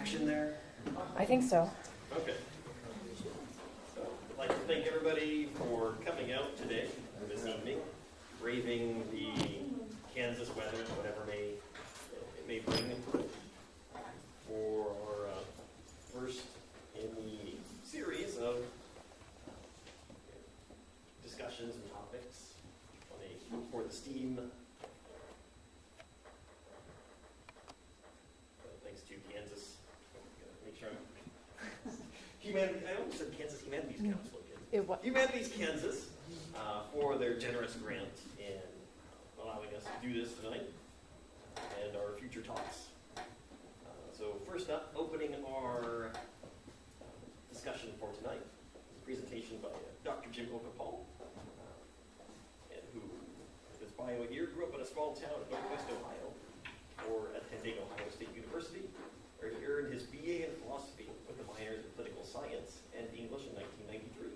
action there? I think so. Okay. So I'd like to thank everybody for coming out today, or this evening, braving the Kansas weather, whatever it may bring, for our first in the series of discussions and topics for the STEAM. Thanks to Kansas. Make sure I almost said Kansas Humanities Council again. Humanities Kansas for their generous grant in allowing us to do this tonight and our future talks. So first up, opening our discussion for tonight is a presentation by Dr. Jim Okapal, and who, his bio here, grew up in a small town in Northwest Ohio or attending Ohio State University, where he earned his BA in philosophy with a minors in political science and English in 1993.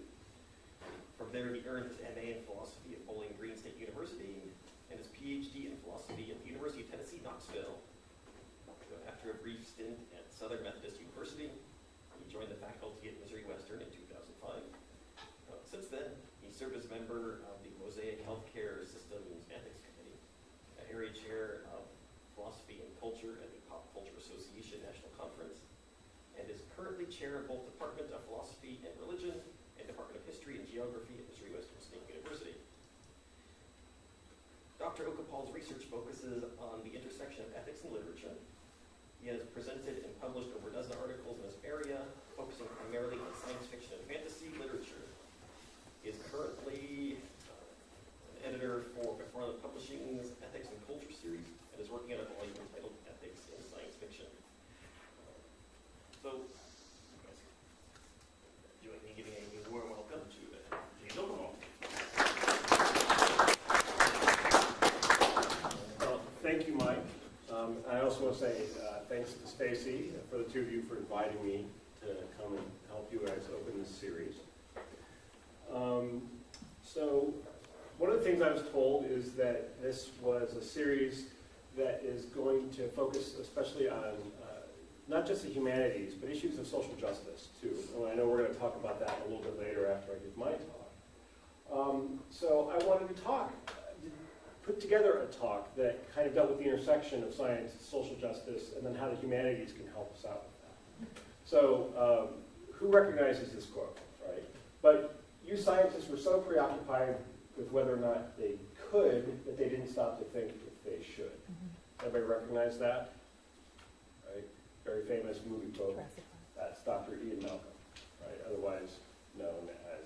From there, he earned his MA in philosophy at Bowling Green State University and his PhD in philosophy at the University of Tennessee, Knoxville. After a brief stint at Southern Methodist University, he joined the faculty at Missouri Western in 2005. Since then, he served as a member of the Mosaic Healthcare Systems Ethics Committee, area chair of philosophy and culture at the Pop Culture Association National Conference, and is currently chair of both Department of Philosophy and Religion and Department of History and Geography at Missouri Western State University. Dr. Okapal's research focuses on the intersection of ethics and literature. He has presented and published over a dozen articles in this area, focusing primarily on science fiction and fantasy literature. He is currently an editor for McFarland Publishing's Ethics and Culture series, and is working on a volume entitled Ethics in Science Fiction. So, you guys join me in giving a warm welcome to James Okapal. Well, thank you, Mike. I also want to say thanks to Stacy, for the two of you, for inviting me to come and help you guys open this series. So one of the things I was told is that this was a series that is going to focus especially on not just the humanities, but issues of social justice, too. And I know we're going to talk about that a little bit later after I give my talk. So I wanted to put together a talk that kind of dealt with the intersection of science, social justice, and then how the humanities can help us out with that. So who recognizes this quote, right? But you scientists were so preoccupied with whether or not they could that they didn't stop to think if they should. Everybody recognize that? Right? Very famous movie quote. That's Dr. Ian Malcolm, right? Otherwise known as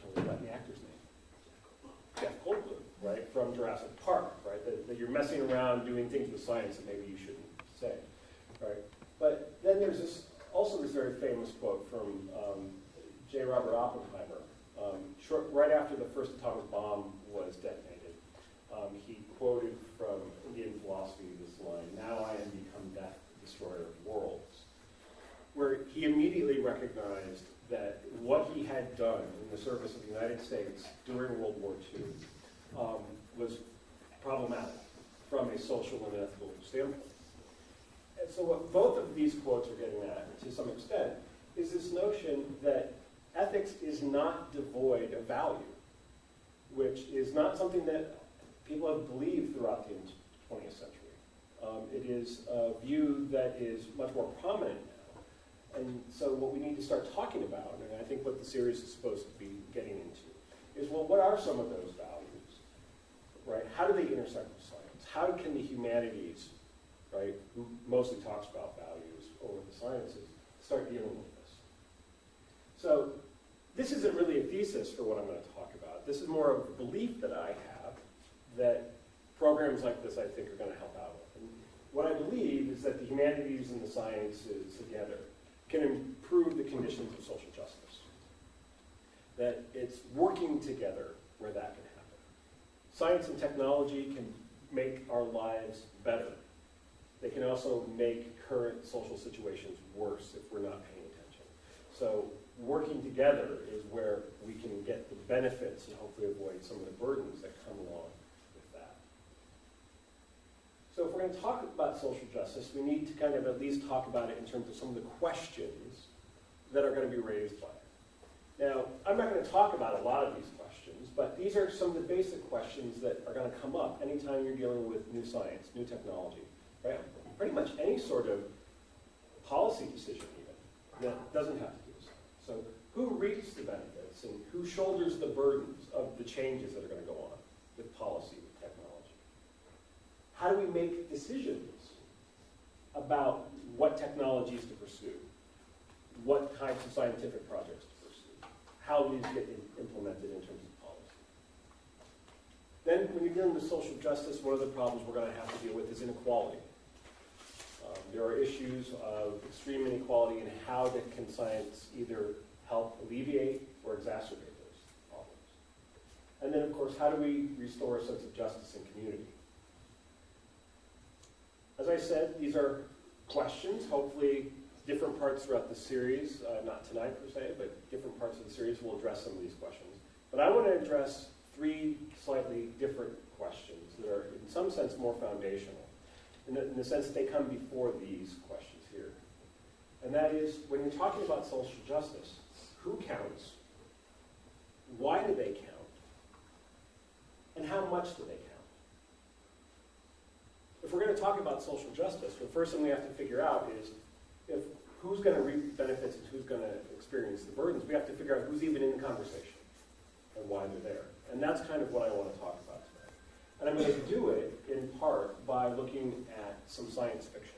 totally forgot the actor's name. Jeff Goldblum, right? From Jurassic Park, right? That you're messing around doing things with science that maybe you shouldn't say, right? But then there's also this very famous quote from J. Robert Oppenheimer. Right after the first atomic bomb was detonated, he quoted from Indian philosophy this line, "Now I am become death, destroyer of worlds," where he immediately recognized that what he had done in the service of the United States during World War II was problematic from a social and ethical standpoint. And so what both of these quotes are getting at, to some extent, is this notion that ethics is not devoid of value, which is not something that people have believed throughout the 20th century. It is a view that is much more prominent now. And so what we need to start talking about, and I think what the series is supposed to be getting into, is, well, what are some of those values, right? How do they intersect with science? How can the humanities, right, who mostly talks about values over the sciences, start dealing with this? So this isn't really a thesis for what I'm going to talk about. This is more of a belief that I have that programs like this, I think, are going to help out with. And what I believe is that the humanities and the sciences together can improve the conditions of social justice. That it's working together where that can happen. Science and technology can make our lives better. They can also make current social situations worse if we're not paying attention. So working together is where we can get the benefits and hopefully avoid some of the burdens that come along with that. So if we're going going to talk about social justice, we need to kind of at least talk about it in terms of some of the questions that are going to be raised by it. Now, I'm not going to talk about a lot of these questions, but these are some of the basic questions that are going to come up anytime you're dealing with new science, new technology, right? Pretty much any sort of policy decision even that doesn't have to do with science. So who reaps the benefits and who shoulders the burdens of the changes that are going to go on with policy, with technology? How do we make decisions about what technologies to pursue, what types of scientific projects to pursue, how these get implemented in terms of policy? Then when you're dealing with social justice, one of the problems we're going to have to deal with is inequality. There are issues of extreme inequality and how can science either help alleviate or exacerbate those problems. And then, of course, how do we restore a sense of justice in community? As I said, these are questions, hopefully different parts throughout the series, not tonight per se, but different parts of the series will address some of these questions. But I want to address three slightly different questions that are in some sense more foundational, in the sense that they come before these questions here. And that is, when you're talking about social justice, who counts? Why do they count? And how much do they count? If we're going to talk about social justice, the first thing we have to figure out is who's going to reap benefits and who's going to experience the burdens. We have to figure out who's even in the conversation and why they're there. And that's kind of what I want to talk about today. And I'm going to do it in part by looking at some science fiction.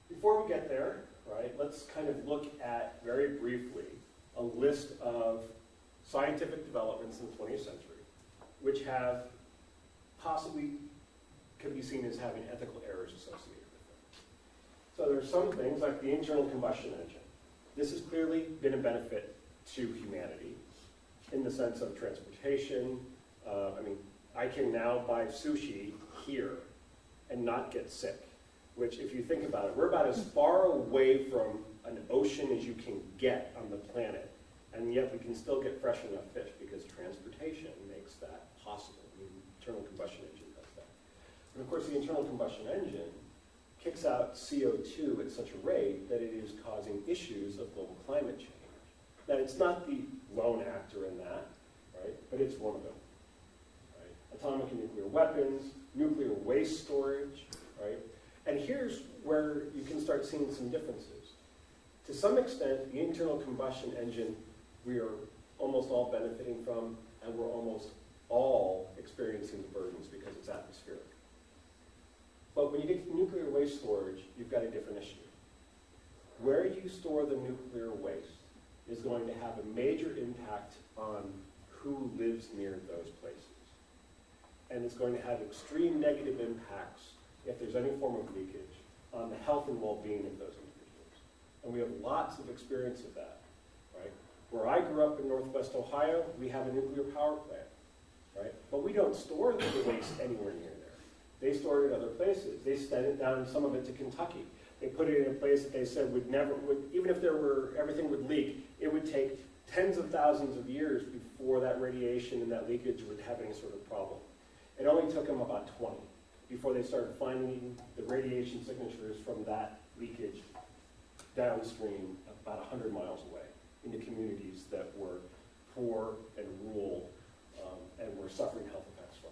Before we get there, right, let's kind of look at, very briefly, a list of scientific developments in the 20th century, which have possibly can be seen as having ethical errors associated with them. So there's some things like the internal combustion engine. This has clearly been a benefit to humanity in the sense of transportation. I can now buy sushi here and not get sick, which if you think about it, we're about as far away from an ocean as you can get on the planet, and yet we can still get fresh enough fish because transportation makes that possible. The internal combustion engine does that. And of course, the internal combustion engine kicks out CO2 at such a rate that it is causing issues of global climate change. Now, it's not the lone actor in that, right? But it's one of them, right? Atomic and nuclear weapons, nuclear waste storage, right? And here's where you can start seeing some differences. To some extent, the internal combustion engine we are almost all benefiting from, and we're almost all experiencing the burdens because it's atmospheric. But when you get to nuclear waste storage, you've got a different issue. Where you store the nuclear waste is going to have a major impact on who lives near those places. And it's going to have extreme negative impacts, if there's any form of leakage, on the health and well-being of those individuals. And we have lots of experience of that, right? Where I grew up in Northwest Ohio, we have a nuclear power plant, right? But we don't store the waste anywhere near there. They store it in other places. They send it down, some of it to Kentucky. They put it in a place that they said would even if everything would leak, it would take tens of thousands of years before that radiation and that leakage would have any sort of problem. It only took them about 20 before they started finding the radiation signatures from that leakage downstream about 100 miles away into communities that were poor and rural and were suffering health effects from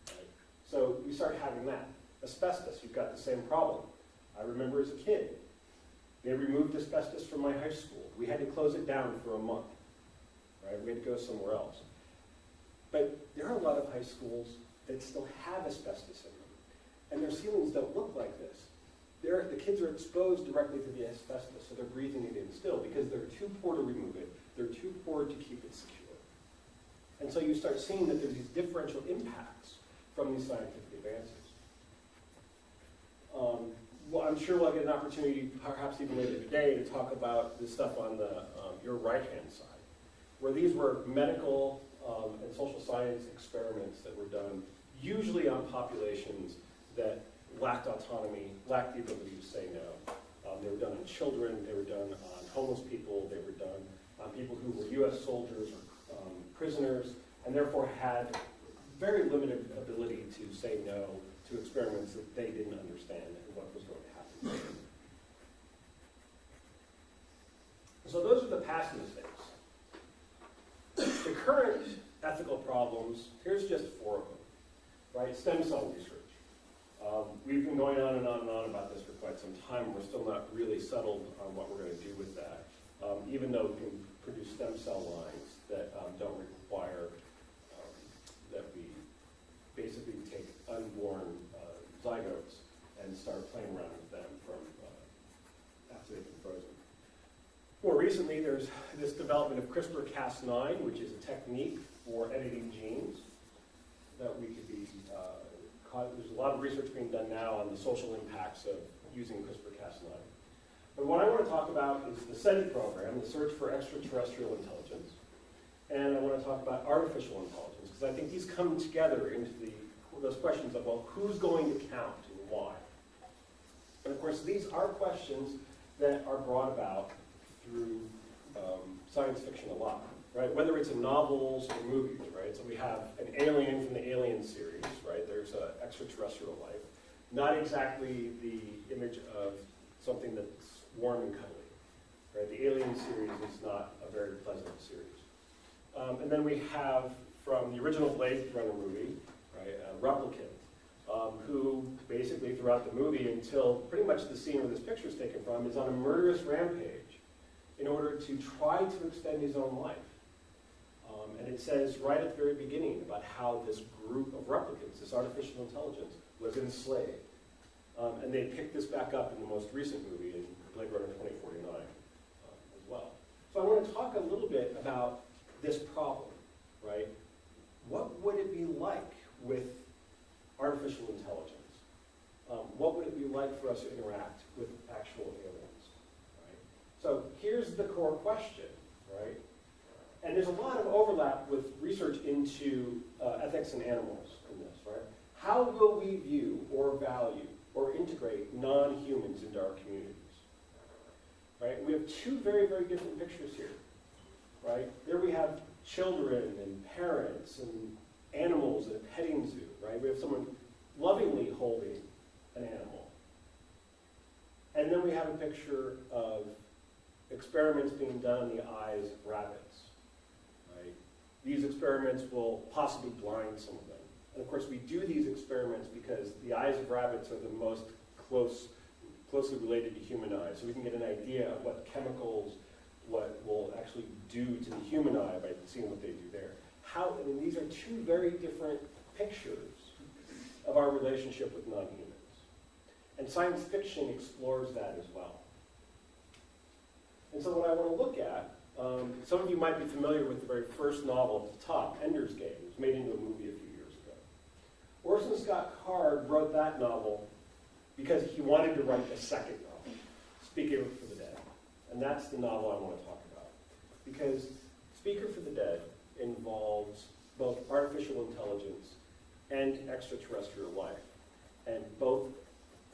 it. Right? So you start having that. Asbestos, you've got the same problem. I remember as a kid, they removed asbestos from my high school. We had to close it down for a month. Right? We had to go somewhere else. But there are a lot of high schools that still have asbestos in them. And their ceilings don't look like this. The kids are exposed directly to the asbestos, so they're breathing it in still because they're too poor to remove it. They're too poor to keep it secure. And so you start seeing that there's these differential impacts from these scientific advances. Well, I'm sure we'll get an opportunity, perhaps even later today, to talk about this stuff on the your right-hand side, where these were medical and social science experiments that were done, usually on populations that lacked autonomy, lacked the ability to say no. They were done on children, they were done on homeless people, they were done on people who were U.S. soldiers or prisoners, and therefore had very limited ability to say no to experiments that they didn't understand and what was going to happen. So those are the past mistakes. The current ethical problems, here's just 4 of them, right? Stem cell research. We've been going on and on and on about this for quite some time. We're still not really settled on what we're going to do with that, even though we can produce stem cell lines that don't require that we basically take unborn zygotes and start playing around with them from after they've been frozen. More recently, there's this development of CRISPR-Cas9, which is a technique for editing genes that we could be there's a lot of research being done now on the social impacts of using CRISPR-Cas9. But what I want to talk about is the SETI program, the Search for Extraterrestrial Intelligence. And I want to talk about artificial intelligence, because I think these come together into those questions of, well, who's going to count and why? And of course, these are questions that are brought about through science fiction a lot, right? Whether it's in novels or movies, right? So we have an alien from the Alien series, right? There's an extraterrestrial life. Not exactly the image of something that's warm and cuddly, right? The Alien series is not a very pleasant series. And then we have, from the original Blade Runner movie, right, a replicant, who basically throughout the movie, until pretty much the scene where this picture is taken from, is on a murderous rampage in order to try to extend his own life. And it says right at the very beginning about how this group of replicants, this artificial intelligence, was enslaved. And they picked this back up in the most recent movie, in Blade Runner 2049, as well. So I want to talk a little bit about this problem, right? What would it be like with artificial intelligence? What would it be like for us to interact with actual aliens, right? So here's the core question, right? And there's a lot of overlap with research into ethics in animals in this, right? How will we view or value or integrate non-humans into our communities, right? We have 2 very, very different pictures here, right? There we have children and parents and animals in a petting zoo, right? We have someone lovingly holding an animal. And then we have a picture of experiments being done in the eyes of rabbits, right? These experiments will possibly blind some of them. And of course, we do these experiments because the eyes of rabbits are the most closely related to human eyes. So we can get an idea of what chemicals, what will actually do to the human eye by seeing what they do there. I mean, these are 2 very different pictures of our relationship with non-humans. And science fiction explores that as well. And so what I want to look at, some of you might be familiar with the very first novel at the top, Ender's Game. It was made into a movie a few years ago. Orson Scott Card wrote that novel because he wanted to write a second novel, Speaker for the Dead. And that's the novel I want to talk about. Because Speaker for the Dead involves both artificial intelligence and extraterrestrial life. And both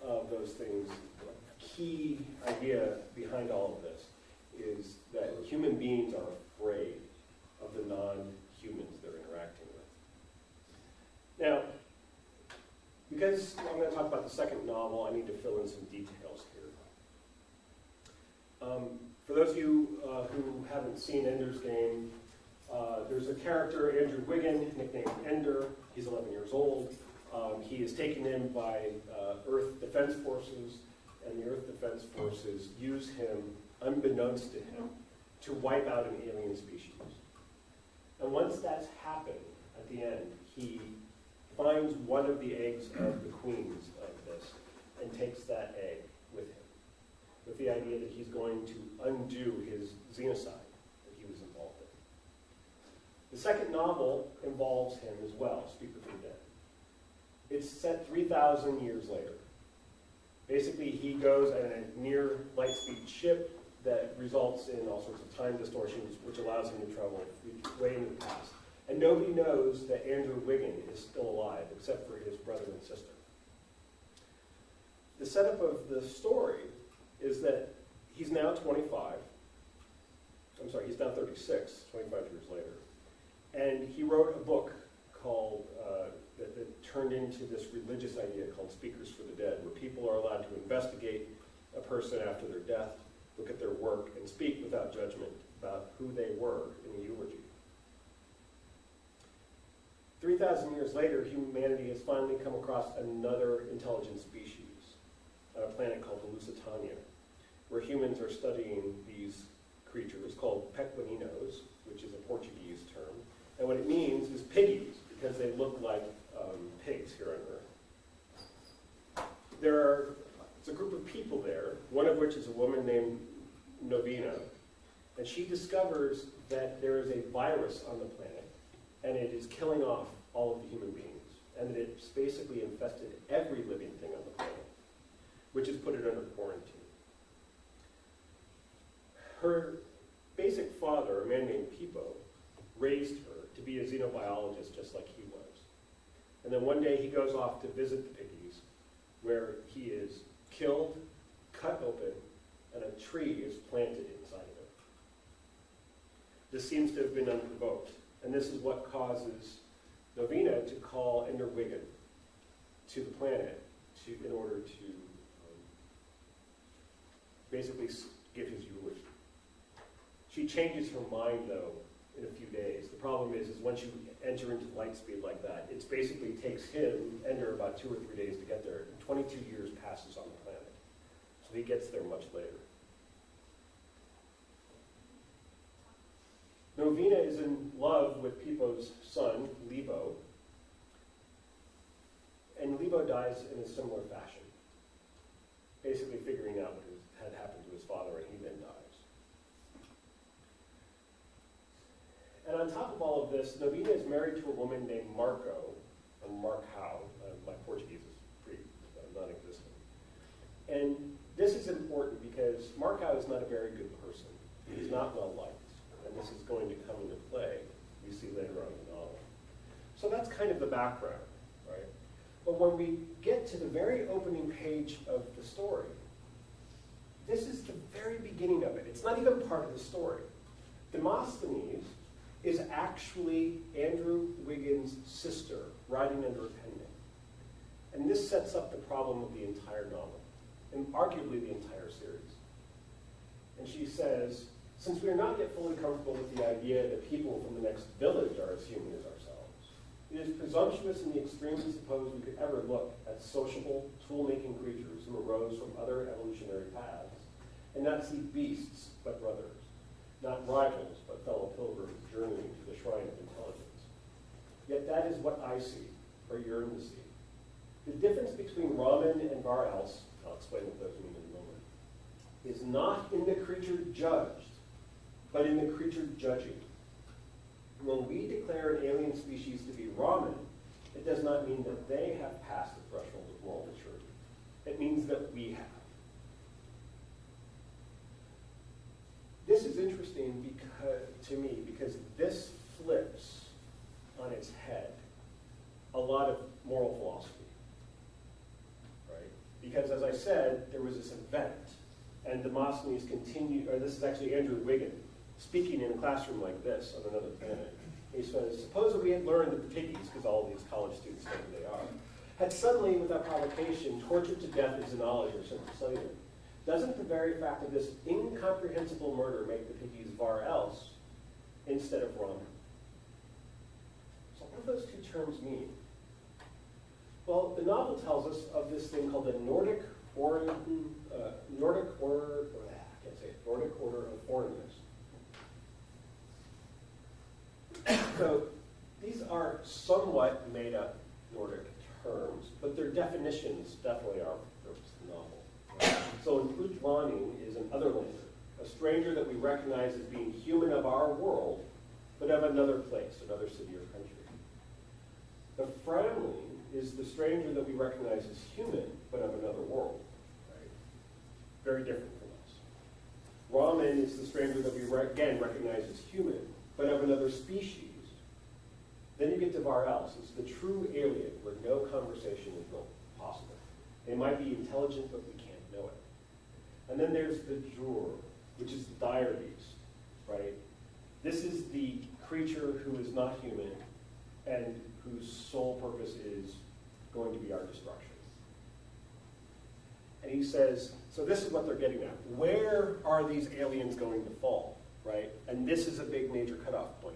of those things, the key idea behind all of this is that human beings are afraid of the non-humans they're interacting with. Now, because I'm going to talk about the second novel, I need to fill in some details here. For those of you who haven't seen Ender's Game, there's a character, Andrew Wiggin, nicknamed Ender. He's 11 years old. He is taken in by Earth Defense Forces, and the Earth Defense Forces use him, unbeknownst to him, to wipe out an alien species. And once that's happened, at the end, he finds one of the eggs of the queens of this and takes that egg with him, with the idea that he's going to undo his xenocide that he was involved in. The second novel involves him as well, Speaker for the Dead. It's set 3,000 years later. Basically, he goes at a near light-speed ship that results in all sorts of time distortions, which allows him to travel way into the past. And nobody knows that Andrew Wiggin is still alive, except for his brother and sister. The setup of the story is that he's now 25. I'm sorry, he's now 36, 25 years later. And he wrote a book called turned into this religious idea called speakers for the dead, where people are allowed to investigate a person after their death, look at their work, and speak without judgment about who they were in a eulogy. 3,000 years later, humanity has finally come across another intelligent species on a planet called the Lusitania, where humans are studying these creatures called pequeninos, which is a Portuguese term. And what it means is piggies, because they look like pigs here on Earth. It's a group of people there, one of which is a woman named Novena, and she discovers that there is a virus on the planet, and it is killing off all of the human beings, and that it's basically infested every living thing on the planet, which has put it under quarantine. Her basic father, a man named Pipo, raised her to be a xenobiologist just like he was. And then one day he goes off to visit the piggies, where he is killed, cut open, and a tree is planted inside of it. This seems to have been unprovoked, and this is what causes Novena to call Ender Wiggin to the planet in order to basically give his eulogy. She changes her mind, though, in a few days. The problem is once you enter into light speed like that, it basically takes him, Ender, about 2 or 3 days to get there, and 22 years passes on the planet. So he gets there much later. Novena is in love with Pipo's son, Lebo, and Lebo dies in a similar fashion, basically figuring out what had happened to his father, and he then dies. And on top of all of this, Novena is married to a woman named Marco, or Marcao. My Portuguese is pretty non-existent. And this is important because Marcao is not a very good person. He's not well liked. And this is going to come into play, we see later on in the novel. So that's kind of the background, right? But when we get to the very opening page of the story, this is the very beginning of it. It's not even part of the story. Demosthenes is actually Andrew Wiggins' sister riding under a pen name. And this sets up the problem of the entire novel, and arguably the entire series. And she says, since we are not yet fully comfortable with the idea that people from the next village are as human as ourselves, it is presumptuous in the extreme to suppose we could ever look at sociable, tool-making creatures who arose from other evolutionary paths and not see beasts but brothers, not rivals but fellow pilgrims journeying to the shrine of intelligence. Yet that is what I see, or yearn to see. The difference between Raman and Var-Else, I'll explain what those mean in a moment, is not in the creature judged, but in the creature judging. When we declare an alien species to be Raman, it does not mean that they have passed the threshold of moral maturity. It means that we have. This is interesting to me because this flips on its head a lot of moral philosophy, right? Because as I said, there was this event, and Demosthenes continued, or this is actually Andrew Wiggin, speaking in a classroom like this on another planet. He says, suppose that we had learned that the piggies, because all these college students know who they are, had suddenly, without provocation, tortured to death a xenologist or Symphysian. Doesn't the very fact of this incomprehensible murder make the piggies Var-Else instead of Raman? So what do those two terms mean? Well, the novel tells us of this thing called the Nordic Order of Foreigners. So these are somewhat made up Nordic terms, but their definitions definitely are for the novel. So an Udvaning is an otherlander, a stranger that we recognize as being human of our world, but of another place, another city or country. The Framling is the stranger that we recognize as human, but of another world. Right? Very different from us. Raman is the stranger that we again recognize as human, but of another species. Then you get to Var-Else. It's the true alien where no conversation is possible. They might be intelligent, but we can't know it. And then there's the Jur, which is the dire beast, right? This is the creature who is not human and whose sole purpose is going to be our destruction. And he says, so this is what they're getting at. Where are these aliens going to fall, right? And this is a big major cutoff point.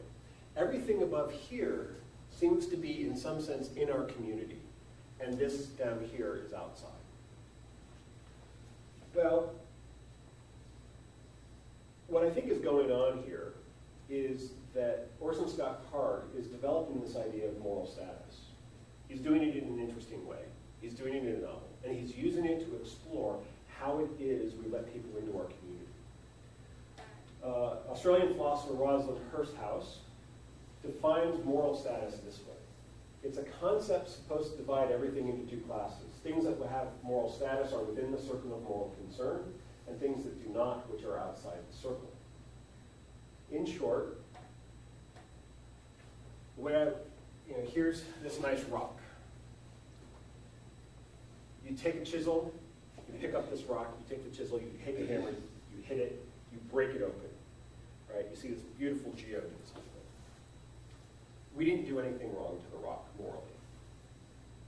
Everything above here seems to be, in some sense, in our community. And this down here is outside. Well, what I think is going on here is that Orson Scott Card is developing this idea of moral status. He's doing it in an interesting way. He's doing it in a novel. And he's using it to explore how it is we let people into our community. Australian philosopher Rosalind Hursthouse defines moral status this way. It's a concept supposed to divide everything into two classes. Things that have moral status are within the circle of moral concern, and things that do not, which are outside the circle. In short, here's this nice rock. You take a chisel, you pick up this rock, you take the chisel, you take a hammer, you hit it, you break it open, right? You see this beautiful geode in this thing. We didn't do anything wrong to the rock morally,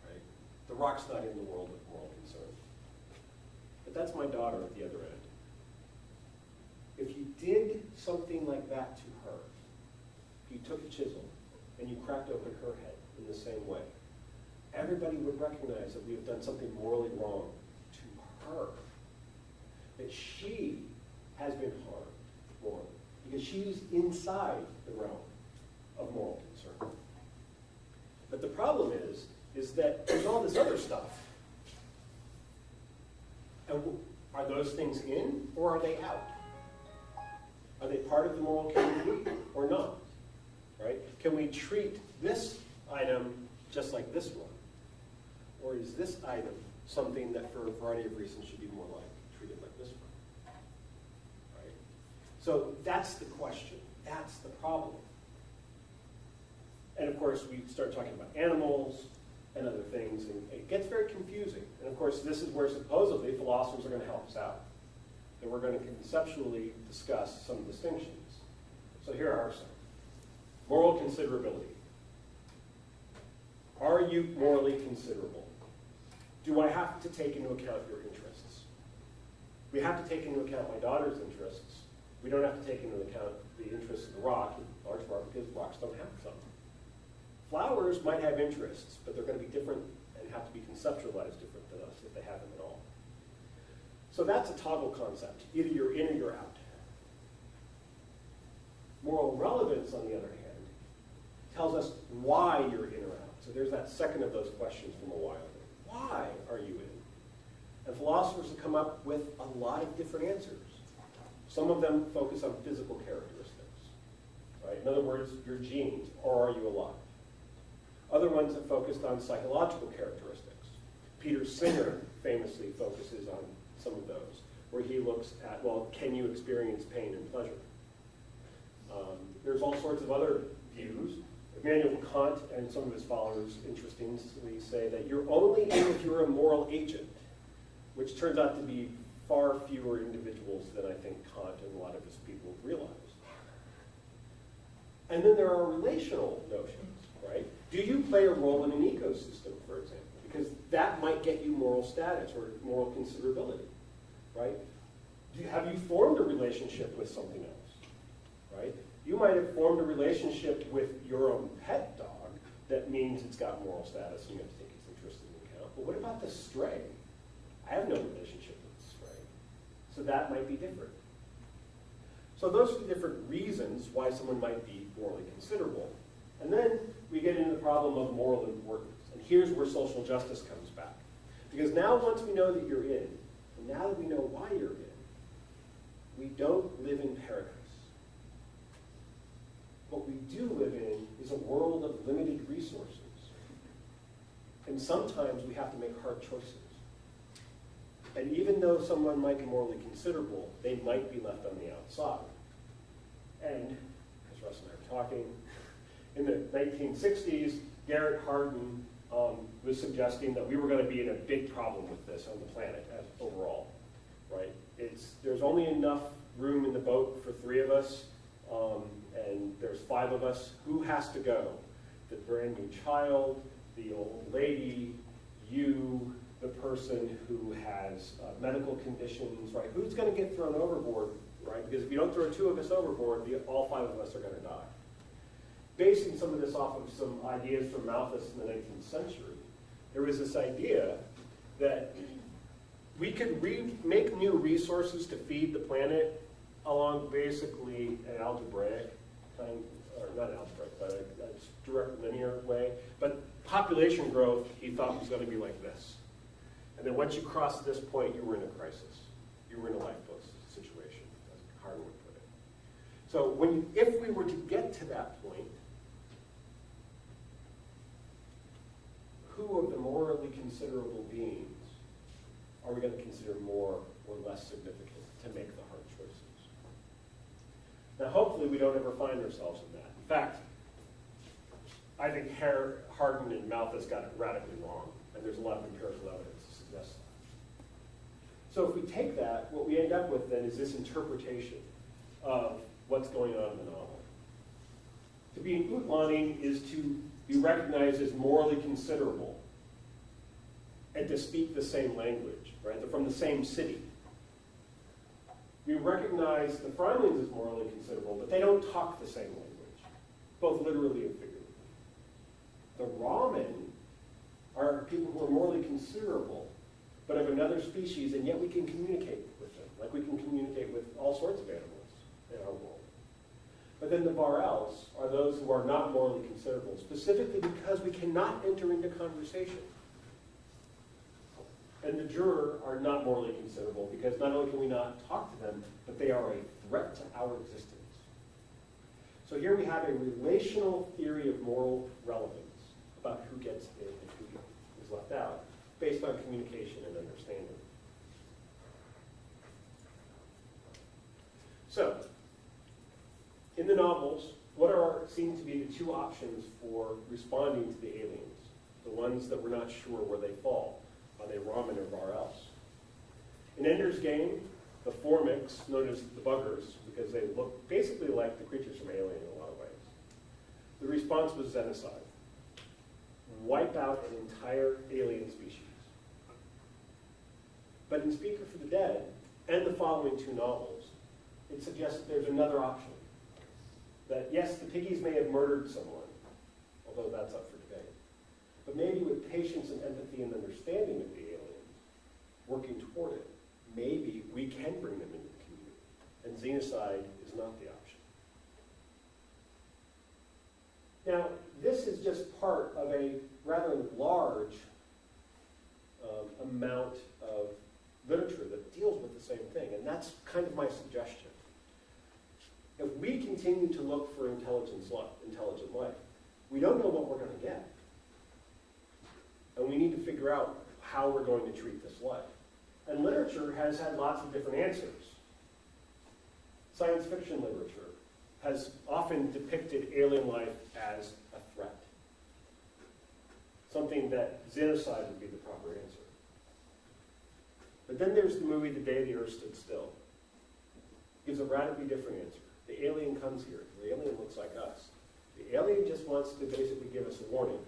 right? The rock's not in the world of moral concern. But that's my daughter at the other end. If you did something like that to her, if you took a chisel and you cracked open her head in the same way, everybody would recognize that we have done something morally wrong to her. That she has been harmed morally, because she's inside the realm of moral concern. But the problem is that there's all this other stuff. And are those things in, or are they out? Are they part of the moral community or not? Right? Can we treat this item just like this one? Or is this item something that for a variety of reasons should be more treated like this one? Right? So that's the question. That's the problem. And of course, we start talking about animals and other things, and it gets very confusing. And of course, this is where supposedly philosophers are going to help us out. And we're going to conceptually discuss some distinctions. So here are some. Moral considerability. Are you morally considerable? Do I have to take into account your interests? We have to take into account my daughter's interests. We don't have to take into account the interests of the rock, in large part because rocks don't have some. Flowers might have interests, but they're going to be different and have to be conceptualized different than us if they have them at all. So that's a toggle concept. Either you're in or you're out. Moral relevance, on the other hand, tells us why you're in or out. So there's that second of those questions from a while ago. Why are you in? And philosophers have come up with a lot of different answers. Some of them focus on physical characteristics, right? In other words, your genes, or are you alive? Other ones have focused on psychological characteristics. Peter Singer famously focuses on some of those, where he looks at, well, can you experience pain and pleasure? There's all sorts of other views. Immanuel Kant and some of his followers, interestingly, say that you're only in if you're a moral agent, which turns out to be far fewer individuals than I think Kant and a lot of his people realize. And then there are relational notions, right? Do you play a role in an ecosystem, for example? Because that might get you moral status or moral considerability, right? Have you formed a relationship with something else, right? You might have formed a relationship with your own pet dog that means it's got moral status and you have to take its interest into account. But what about the stray? I have no relationship with the stray. So that might be different. So those are the different reasons why someone might be morally considerable. And then we get into the problem of moral importance. And here's where social justice comes back. Because now once we know that you're in, and now that we know why you're in, we don't live in paradise. What we do live in is a world of limited resources. And sometimes we have to make hard choices. And even though someone might be morally considerable, they might be left on the outside. And, as Russ and I were talking, in the 1960s, Garrett Hardin was suggesting that we were going to be in a big problem with this on the planet as overall, right? There's only enough room in the boat for 3 of us, and there's 5 of us. Who has to go? The brand new child, the old lady, you, the person who has medical conditions, right? Who's going to get thrown overboard, right? Because if you don't throw two of us overboard, all five of us are going to die. Basing some of this off of some ideas from Malthus in the 19th century, there was this idea that we could make new resources to feed the planet along basically an algebraic kind, or not algebraic, but a direct linear way. But population growth, he thought, was going to be like this. And then once you crossed this point, you were in a crisis. You were in a lifeboat situation, as Hart would put it. So if we were to get to that point, who of the morally considerable beings are we going to consider more or less significant to make the hard choices? Now, hopefully, we don't ever find ourselves in that. In fact, I think Hart and Malthus got it radically wrong, and there's a lot of empirical evidence to suggest that. So if we take that, what we end up with then is this interpretation of what's going on in the novel. To be an Utlani is to be recognized as morally considerable and to speak the same language, right? They're from the same city. We recognize the Freilings as morally considerable, but they don't talk the same language, both literally and figuratively. The Ramen are people who are morally considerable, but of another species, and yet we can communicate with them, like we can communicate with all sorts of animals in our world. But then the Varels are those who are not morally considerable, specifically because we cannot enter into conversation. And the Juror are not morally considerable because not only can we not talk to them, but they are a threat to our existence. So here we have a relational theory of moral relevance about who gets in and who is left out, based on communication and understanding. So, in the novels, what seem to be the two options for responding to the aliens? The ones that we're not sure where they fall. Are they Ramen or Varels? In Ender's Game, the Formics, known as the Buggers, because they look basically like the creatures from Alien in a lot of ways. The response was xenocide. Wipe out an entire alien species. But in Speaker for the Dead, and the following two novels, it suggests that there's another option. That yes, the piggies may have murdered someone, although that's up for debate. But maybe with patience and empathy and understanding of the aliens, working toward it, maybe we can bring them into the community. And xenocide is not the option. Now, this is just part of a rather large amount of literature that deals with the same thing, and that's kind of my suggestion. If we continue to look for intelligent life, we don't know what we're going to get. And we need to figure out how we're going to treat this life. And literature has had lots of different answers. Science fiction literature has often depicted alien life as a threat. Something that xenocide would be the proper answer. But then there's the movie The Day the Earth Stood Still. It gives a radically different answer. The alien comes here. The alien looks like us. The alien just wants to basically give us a warning.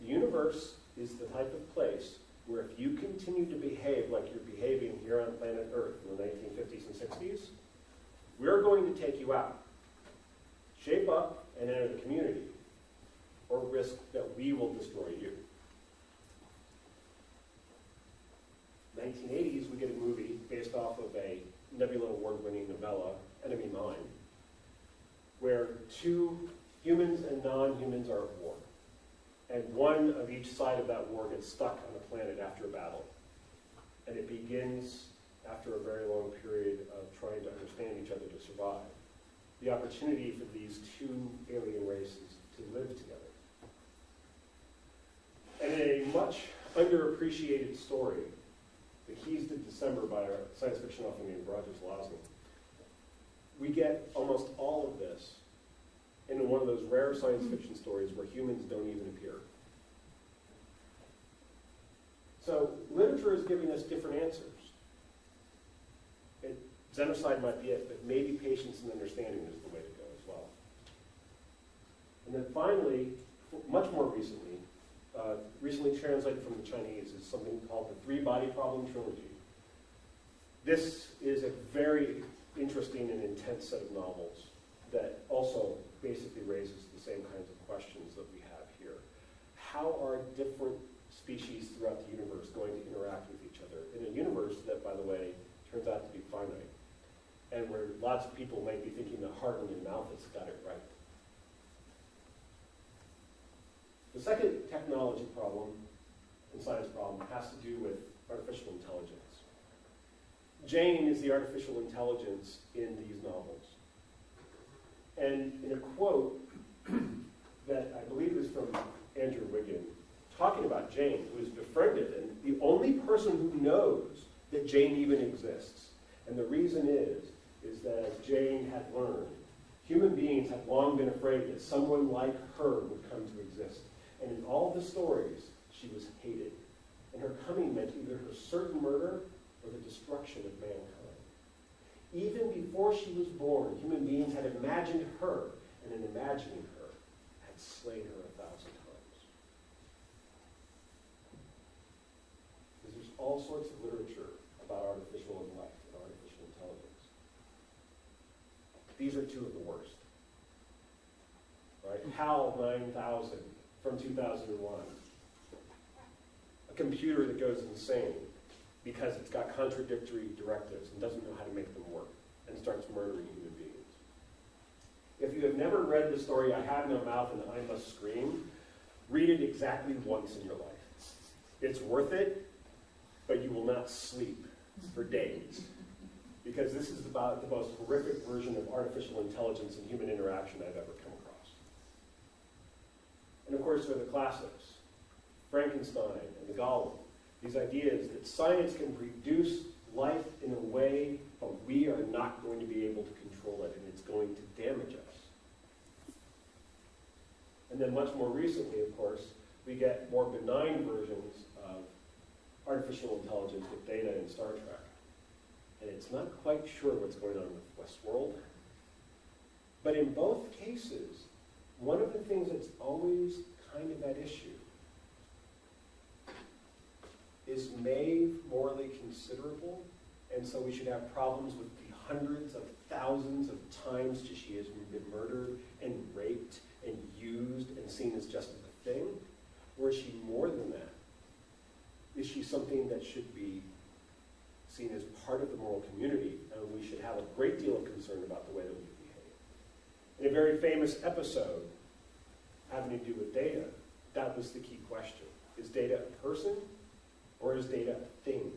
The universe is the type of place where if you continue to behave like you're behaving here on planet Earth in the 1950s and 60s, we're going to take you out. Shape up and enter the community, or risk that we will destroy you. 1980s, we get a movie based off of a Nebula Award-winning novella, Enemy Mine, where two humans and non-humans are at war. And one of each side of that war gets stuck on a planet after a battle. And it begins after a very long period of trying to understand each other to survive. The opportunity for these two alien races to live together. And in a much underappreciated story, The Keys to December by a science fiction author named Roger Zelazny, we get almost all of this in one of those rare science fiction stories where humans don't even appear. So literature is giving us different answers. Xenocide might be it, but maybe patience and understanding is the way to go as well. And then finally, much more recently, recently translated from the Chinese, is something called the Three-Body Problem Trilogy. This is a very interesting and intense set of novels that also basically raises the same kinds of questions that we have here. How are different species throughout the universe going to interact with each other in a universe that, by the way, turns out to be finite, and where lots of people might be thinking that Hart and Malthus got it right. The second technology problem and science problem has to do with artificial intelligence. Jane is the artificial intelligence in these novels. And in a quote that I believe is from Andrew Wiggin, talking about Jane, who is befriended, and the only person who knows that Jane even exists. And the reason is that as Jane had learned, human beings had long been afraid that someone like her would come to exist. And in all the stories, she was hated. And her coming meant either her certain murder or the destruction of mankind. Even before she was born, human beings had imagined her, and in imagining her, had slain her 1,000 times. Because there's all sorts of literature about artificial life and artificial intelligence. These are two of the worst. Right? HAL 9000 from 2001. A computer that goes insane because it's got contradictory directives and doesn't know how to make them work and starts murdering human beings. If you have never read the story, I Have No Mouth and I Must Scream, read it exactly once in your life. It's worth it, but you will not sleep for days. Because this is about the most horrific version of artificial intelligence and human interaction I've ever come across. And of course, there are the classics, Frankenstein and the Golem. These ideas that science can produce life in a way, but we are not going to be able to control it, and it's going to damage us. And then much more recently, of course, we get more benign versions of artificial intelligence with Data in Star Trek. And it's not quite sure what's going on with Westworld. But in both cases, one of the things that's always kind of at issue is Maeve morally considerable, and so we should have problems with the hundreds of thousands of times she has been murdered and raped and used and seen as just a thing? Or is she more than that? Is she something that should be seen as part of the moral community, and we should have a great deal of concern about the way that we behave? In a very famous episode having to do with Data, that was the key question. Is Data a person, or is Data a thing?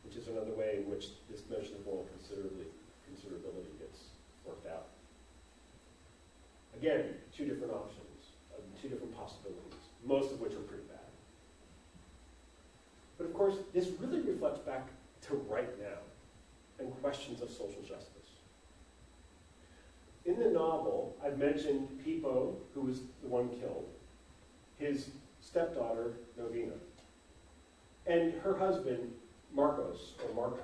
Which is another way in which this notion of moral considerability gets worked out. Again, two different options, two different possibilities, most of which are pretty bad. But of course, this really reflects back to right now and questions of social justice. In the novel, I've mentioned Pipo, who was the one killed, his stepdaughter, Novena, and her husband, Marcos, or Marco.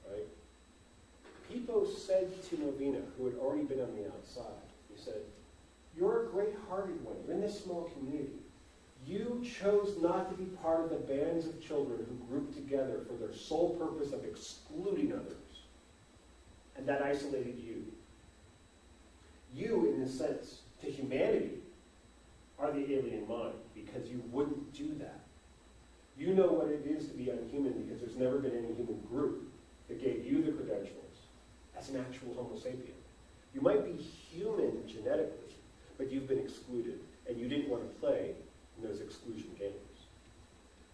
Right? Pipo said to Novena, who had already been on the outside, he said, "You're a great-hearted one. You're in this small community. You chose not to be part of the bands of children who grouped together for their sole purpose of excluding others. And that isolated you. You, in a sense, to humanity, are the alien mind, because you wouldn't do that. You know what it is to be unhuman because there's never been any human group that gave you the credentials as an actual Homo sapien. You might be human genetically, but you've been excluded, and you didn't want to play in those exclusion games."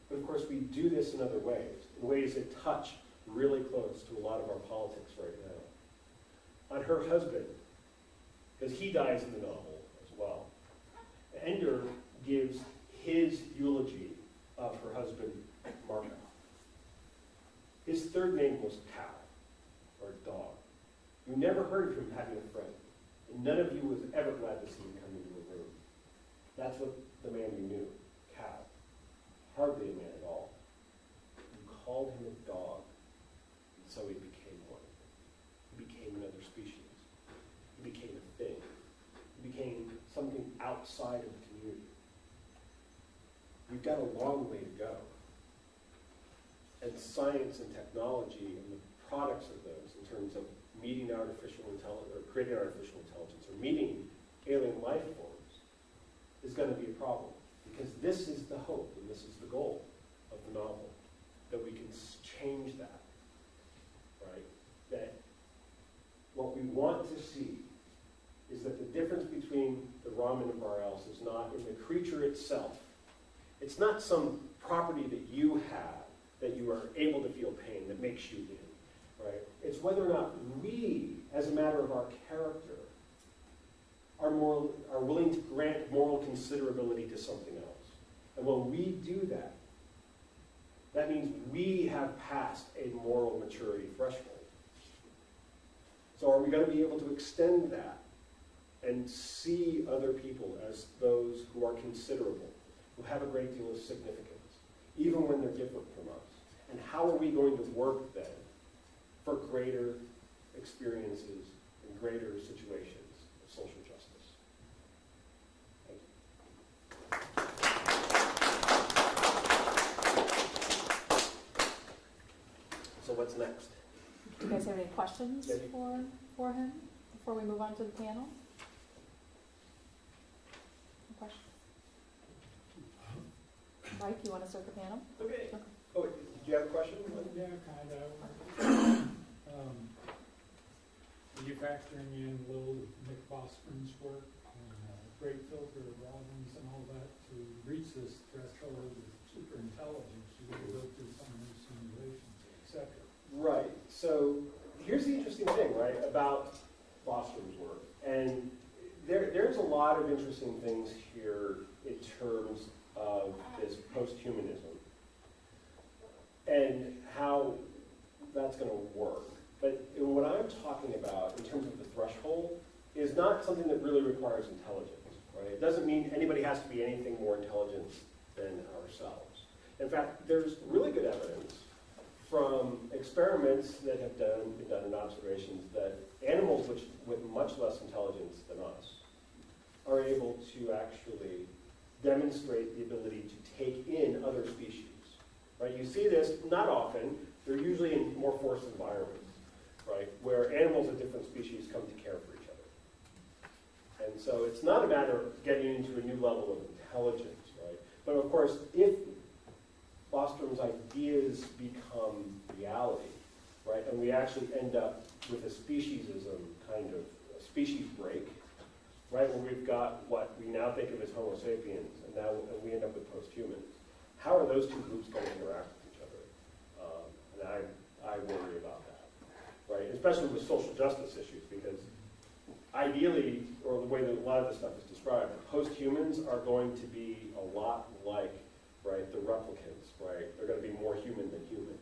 But of course, we do this in other ways, in ways that touch really close to a lot of our politics right now. On her husband, because he dies in the novel as well, Ender gives his eulogy of her husband, Marco. His third name was Cow, or dog. You never heard of him having a friend, and none of you was ever glad to see him come into a room. That's what the man you knew, Cow. Hardly a man at all. You called him a dog, and so he became one. He became another species. He became a thing. He became something outside of the community. we've got a long way to go. And science and technology and the products of those in terms of meeting artificial intelligence, or creating artificial intelligence, or meeting alien life forms is going to be a problem. Because this is the hope and this is the goal of the novel, that we can change that, right? That what we want to see is that the difference between the Raman and Bar-Else is not in the creature itself. It's not some property that you have that you are able to feel pain that makes you in, right? It's whether or not we, as a matter of our character, are willing to grant moral considerability to something else. And when we do that, that means we have passed a moral maturity threshold. So are we going to be able to extend that and see other people as those who are considerable, who have a great deal of significance, even when they're different from us? And how are we going to work then for greater experiences and greater situations of social justice? Thank you. So what's next? Do you guys have any questions Maybe. for him before we move on to the panel? Questions? Mike, you want to start the panel? Okay. Oh, do you have a question? Yeah, kind of. Are you factoring in little Nick Bostron's work and Great Filter of Robbins and all that to reach this threshold of super intelligence? You got to go through some of these simulations, etc. Right. So here's the interesting thing, right, about Bostron's work. And there's a lot of interesting things here in terms of this post-humanism and how that's going to work. But what I'm talking about in terms of the threshold is not something that really requires intelligence, right? It doesn't mean anybody has to be anything more intelligent than ourselves. In fact, there's really good evidence from experiments that have been done in observations that animals with much less intelligence than us are able to actually demonstrate the ability to take in other species. Right? You see this not often. They're usually in more forced environments, right, where animals of different species come to care for each other. And so it's not a matter of getting into a new level of intelligence, right? But of course, if Bostrom's ideas become reality, right, and we actually end up with a speciesism kind of a species break, right, where we've got what we now think of as Homo sapiens, and now we end up with post-humans. How are those two groups going to interact with each other? And I worry about that, right? Especially with social justice issues, because ideally, or the way that a lot of this stuff is described, post-humans are going to be a lot like, right, the replicants, right? They're going to be more human than human.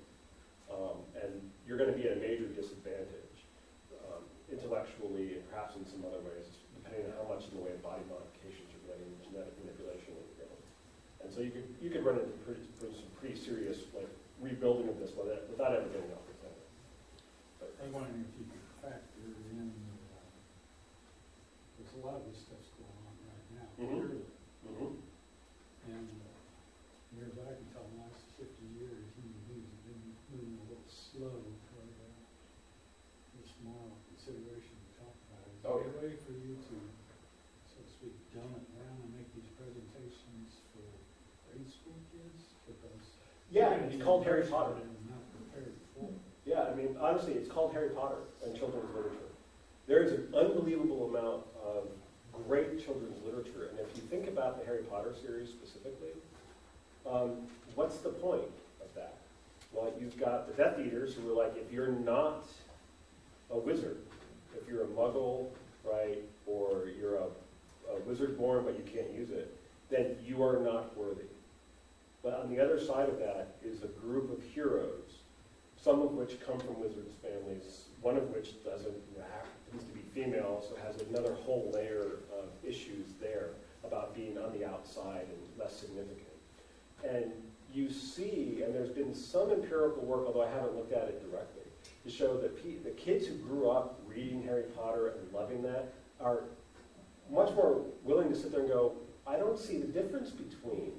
And you're going to be at a major disadvantage, intellectually and perhaps in some other ways, depending on how much in the way of body modifications you're getting, genetic manipulation that you're getting. And so you could run into some pretty serious rebuilding of this without ever getting off the planet. I'm wondering if you could factor in, there's a lot of this stuff's going on right now, clearly. And near as I can tell, in the last 50 years, human beings have been moving a little slow toward this moral consideration we talked about. Is there a way for you to, so to speak, dumb it down and make these presentations for grade school kids? Because yeah, it's called Harry Potter. Not prepared for. Yeah, I mean, honestly, it's called Harry Potter and children's literature. There is an unbelievable amount of great children's literature, and if you think about the Harry Potter series specifically, what's the point of that? Well, you've got the Death Eaters who are like, if you're not a wizard, if you're a muggle, right, or you're a wizard born but you can't use it, then you are not worthy. But on the other side of that is a group of heroes, some of which come from wizards' families, one of which happens to be female, so has another whole layer of issues there about being on the outside and less significant. And you see, and there's been some empirical work, although I haven't looked at it directly, to show that the kids who grew up reading Harry Potter and loving that are much more willing to sit there and go, I don't see the difference between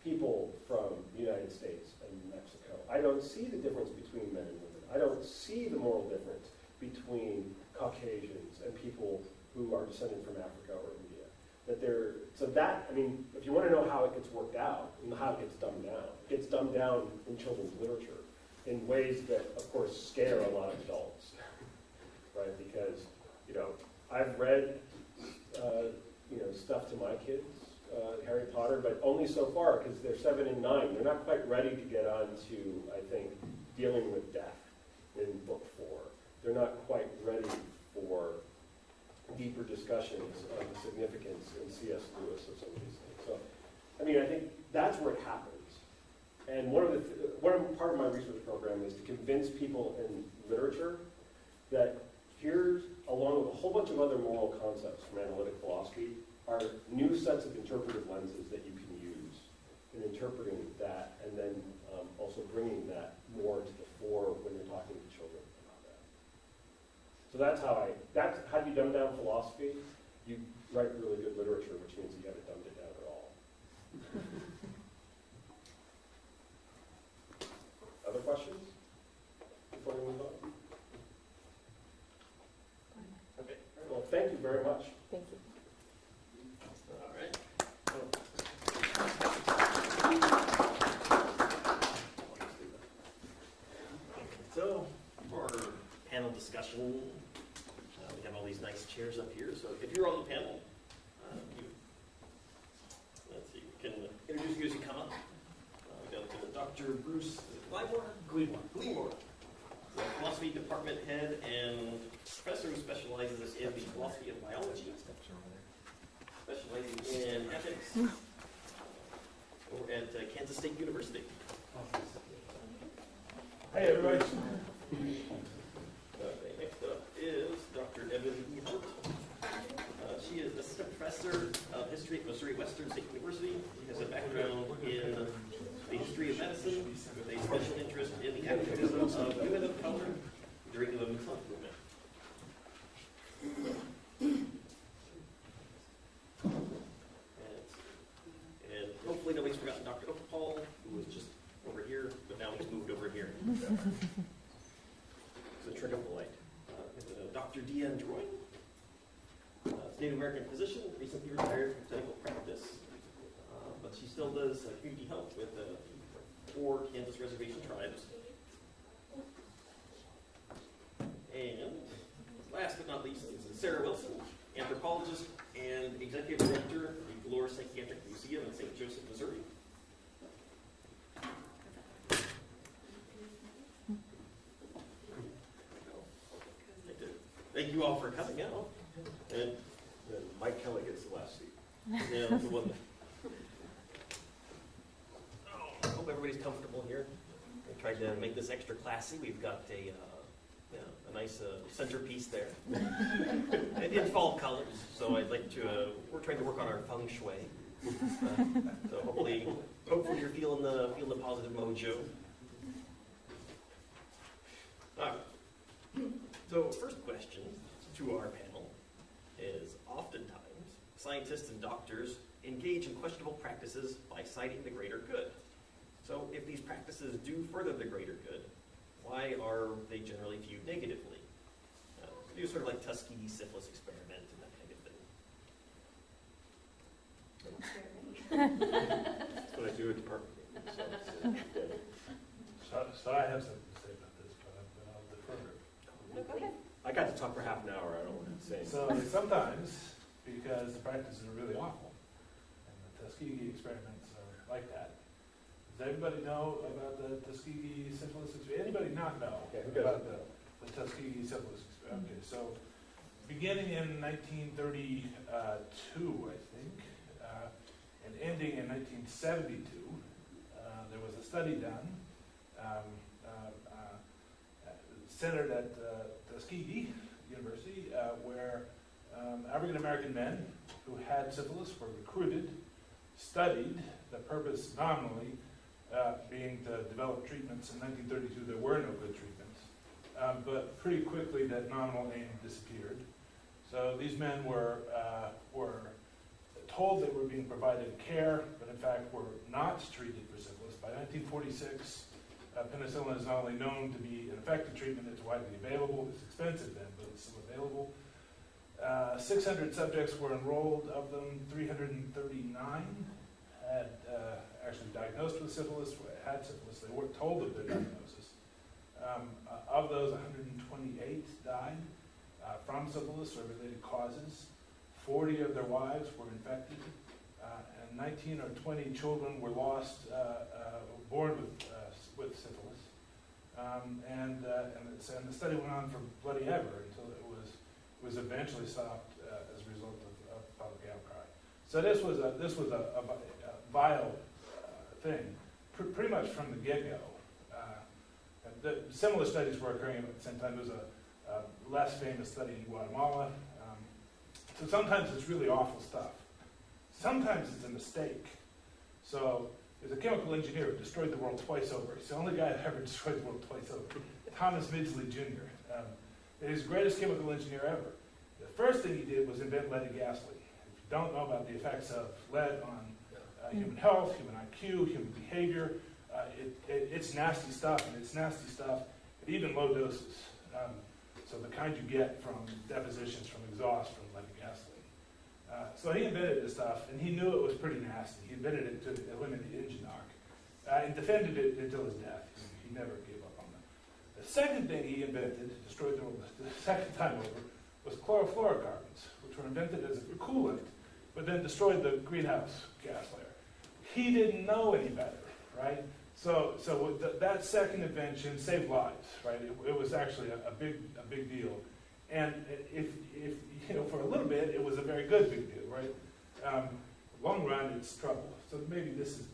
people from the United States and Mexico. I don't see the difference between men and women. I don't see the moral difference between Caucasians and people who are descended from Africa or India. I mean, if you want to know how it gets worked out and how it gets dumbed down in children's literature in ways that, of course, scare a lot of adults, right? Because, I've read, stuff to my kids, Harry Potter, but only so far because they're 7 and 9. They're not quite ready to get on to, I think, dealing with death in book 4. They're not quite ready for deeper discussions of the significance in C.S. Lewis of some of these things. So, I mean, I think that's where it happens. And part of my research program is to convince people in literature that here's, along with a whole bunch of other moral concepts from analytic philosophy, are new sets of interpretive lenses that you can use in interpreting that, and then also bringing that more to the fore when you're talking to children about that. So that's how do you dumb down philosophy? You write really good literature, which means you haven't dumbed it down at all. Other questions before we move on? Okay. Well, thank you very much. Thank you. All right. So, for our panel discussion, we have all these nice chairs up here. So, if you're on the panel, let's see, we can introduce you as you come up. We got Dr. Bruce Glymore, the philosophy department head and professor who specializes in the philosophy of biology, specializing in ethics over at Kansas State University. Hey, everybody. Next up is Dr. Evan Hart. She is assistant professor of history at Missouri Western State University. She has a background in the history of medicine with a special interest in the activism of women of color during the Women's Health movement. And hopefully nobody's forgotten Dr. Okapal, who was just over here, but now he's moved over here. It's a trick of the light. Dr. DeRoin, Native American physician, recently retired from clinical practice, but she still does community health with 4 Kansas reservation tribes. And last but not least is Sara Wilson, anthropologist and executive director of the Glore Psychiatric Museum in St. Joseph, Missouri. Thank you all for coming out. And Mike Kelly gets the last seat. yeah, the one. I hope everybody's comfortable here. I tried to make this extra classy. We've got a nice centerpiece there in fall colors. So I'd like to. We're trying to work on our feng shui. So hopefully you're feeling the positive mojo. All right. So first question to our panel is: oftentimes scientists and doctors engage in questionable practices by citing the greater good. So if these practices do further the greater good, why are they generally viewed negatively? Do sort of like Tuskegee syphilis experiment and that kind of thing. That's what I do at department meetings. So I have something to say about this, but I'll defer. Go ahead. I got to talk for half an hour. I don't want to say anything. So sometimes, because the practices are really awful, and the Tuskegee experiments are like that. Does everybody know about the Tuskegee syphilis experiment? Anybody not know about the Tuskegee syphilis experiment? Okay, so beginning in 1932, I think, and ending in 1972, there was a study done, centered at Tuskegee University, where African American men who had syphilis were recruited, studied, the purpose nominally being to develop treatments. In 1932 there were no good treatments, but pretty quickly that nominal aim disappeared. So these men were told they were being provided care, but in fact were not treated for syphilis. By 1946, penicillin is not only known to be an effective treatment, it's widely available. It's expensive then, but it's still available. 600 subjects were enrolled. Of them, 339 had actually diagnosed with syphilis, had syphilis. They weren't told of their diagnosis. Of those, 128 died from syphilis or related causes. 40 of their wives were infected, and 19 or 20 children were lost, born with syphilis. And the study went on for bloody ever until it was eventually stopped as a result of public outcry. So this was a vile thing, pretty much from the get-go. The similar studies were occurring at the same time. There was a less famous study in Guatemala. So sometimes it's really awful stuff. Sometimes it's a mistake. So there's a chemical engineer who destroyed the world twice over. He's the only guy that ever destroyed the world twice over. Thomas Midgley Jr. He's the greatest chemical engineer ever. The first thing he did was invent leaded gasoline. If you don't know about the effects of lead on human health, human IQ, human behavior, it's nasty stuff, and it's nasty stuff at even low doses. So the kind you get from depositions from exhaust from leaded gasoline. So he invented this stuff, and he knew it was pretty nasty. He invented it to eliminate engine knock, and defended it until his death. He never gave up on it. The second thing he invented, destroyed the world the second time over, was chlorofluorocarbons, which were invented as a coolant, but then destroyed the greenhouse gas layer. He didn't know any better, right? So that second invention saved lives, right? It was actually a big deal, and if for a little bit it was a very good big deal, right? Long run, it's trouble. So maybe this is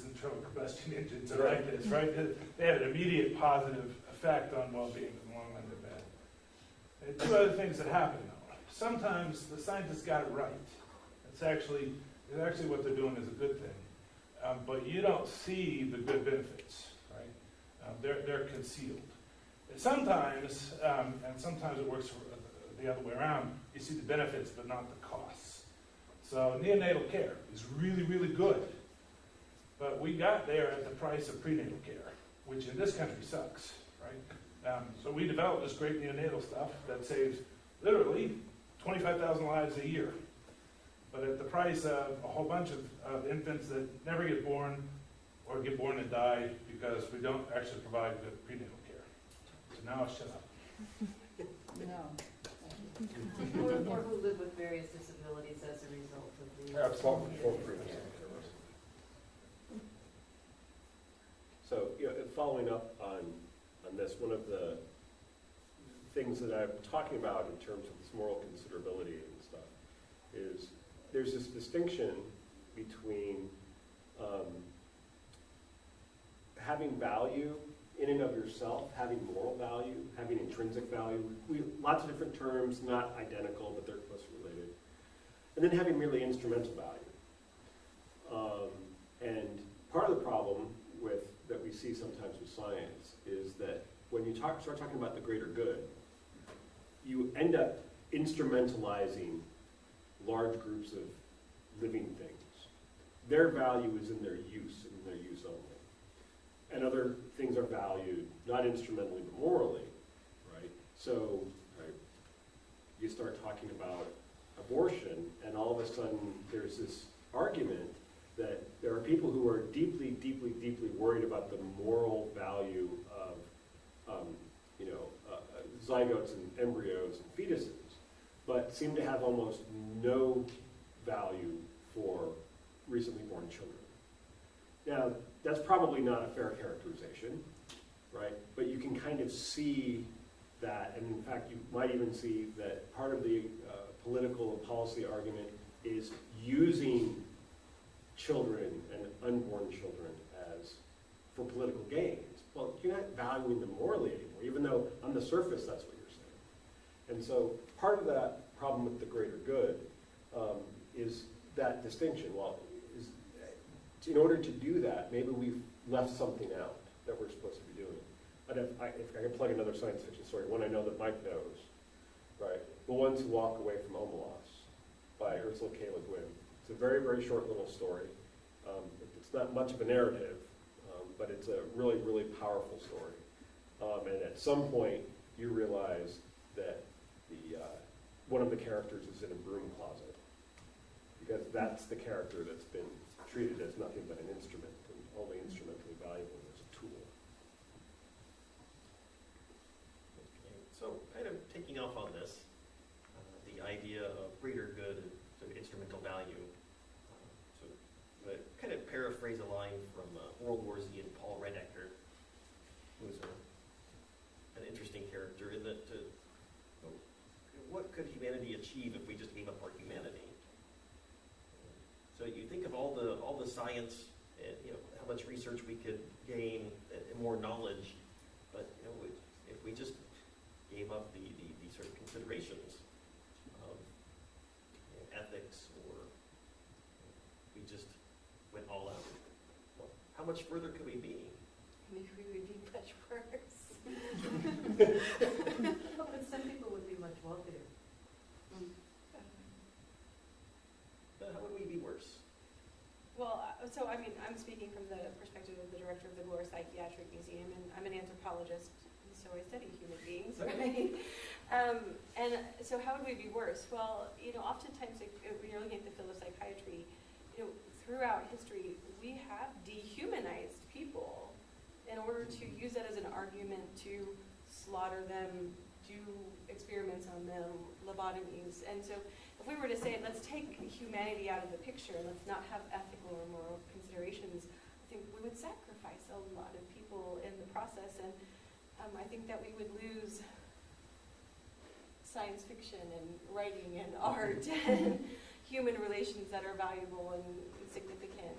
internal combustion engines are like this, right? They have an immediate positive effect on well-being in the long run. They're bad. Two other things that happen though. Sometimes the scientists got it right. It's actually what they're doing is a good thing. But you don't see the good benefits, right? They're concealed. And sometimes it works the other way around. You see the benefits, but not the costs. So neonatal care is really, really good. But we got there at the price of prenatal care, which in this country sucks, right? So we developed this great neonatal stuff that saves literally 25,000 lives a year, but at the price of a whole bunch of infants that never get born or get born and die because we don't actually provide good prenatal care. So now I'll shut up. No. Or who live with various disabilities as a result of the... Absolutely. So, following up on this, one of the things that I'm talking about in terms of this moral considerability and stuff is there's this distinction between having value in and of yourself, having moral value, having intrinsic value. Lots of different terms, not identical, but they're closely related. And then having merely instrumental value. And part of the problem that we see sometimes with science is that when you start talking about the greater good, you end up instrumentalizing large groups of living things. Their value is in their use and their use only. And other things are valued, not instrumentally, but morally, right? So you start talking about abortion, and all of a sudden there's this argument that there are people who are deeply, deeply, deeply worried about the moral value of zygotes and embryos and fetuses, but seem to have almost no value for recently born children. Now, that's probably not a fair characterization, right? But you can kind of see that, and in fact, you might even see that part of the political and policy argument is using children and unborn children for political gains. Well, you're not valuing them morally anymore, even though on the surface that's what you're saying. And so part of that problem with the greater good is that distinction. Well, in order to do that, maybe we've left something out that we're supposed to be doing. And if I can plug another science fiction story, one I know that Mike knows, right? The Ones Who Walk Away from Omelas by Ursula K. Le Guin. It's a very, very short little story. It's not much of a narrative, but it's a really, really powerful story. And at some point, you realize that one of the characters is in a broom closet, because that's the character that's been treated as nothing but an instrument, and only instrumentally valuable as a tool. Okay, so kind of taking off on this, the idea of greater good and sort of instrumental value. So kind of paraphrase a line from World War Z and Paul Redector, who was an interesting character in that what could humanity achieve if we just gave up our humanity? So you think of all the science, and how much research we could gain and more knowledge, but if we just gave up the sort of considerations of ethics, or we just went all out, well, how much further could we be? Maybe we would be much worse. But some people would be much wealthier. How would we be worse? Well, so I mean, I'm speaking from the perspective of the director of the Glore Psychiatric Museum, and I'm an anthropologist, so I study human beings, right? And so how would we be worse? Well, oftentimes when you're looking at the field of psychiatry, throughout history, we have dehumanized people in order to use that as an argument to slaughter them, do experiments on them, lobotomies. And so if we were to say, let's take humanity out of the picture, and let's not have ethical or moral considerations, I think we would sacrifice a lot of people in the process. And I think that we would lose science fiction and writing and art and human relations that are valuable and significant.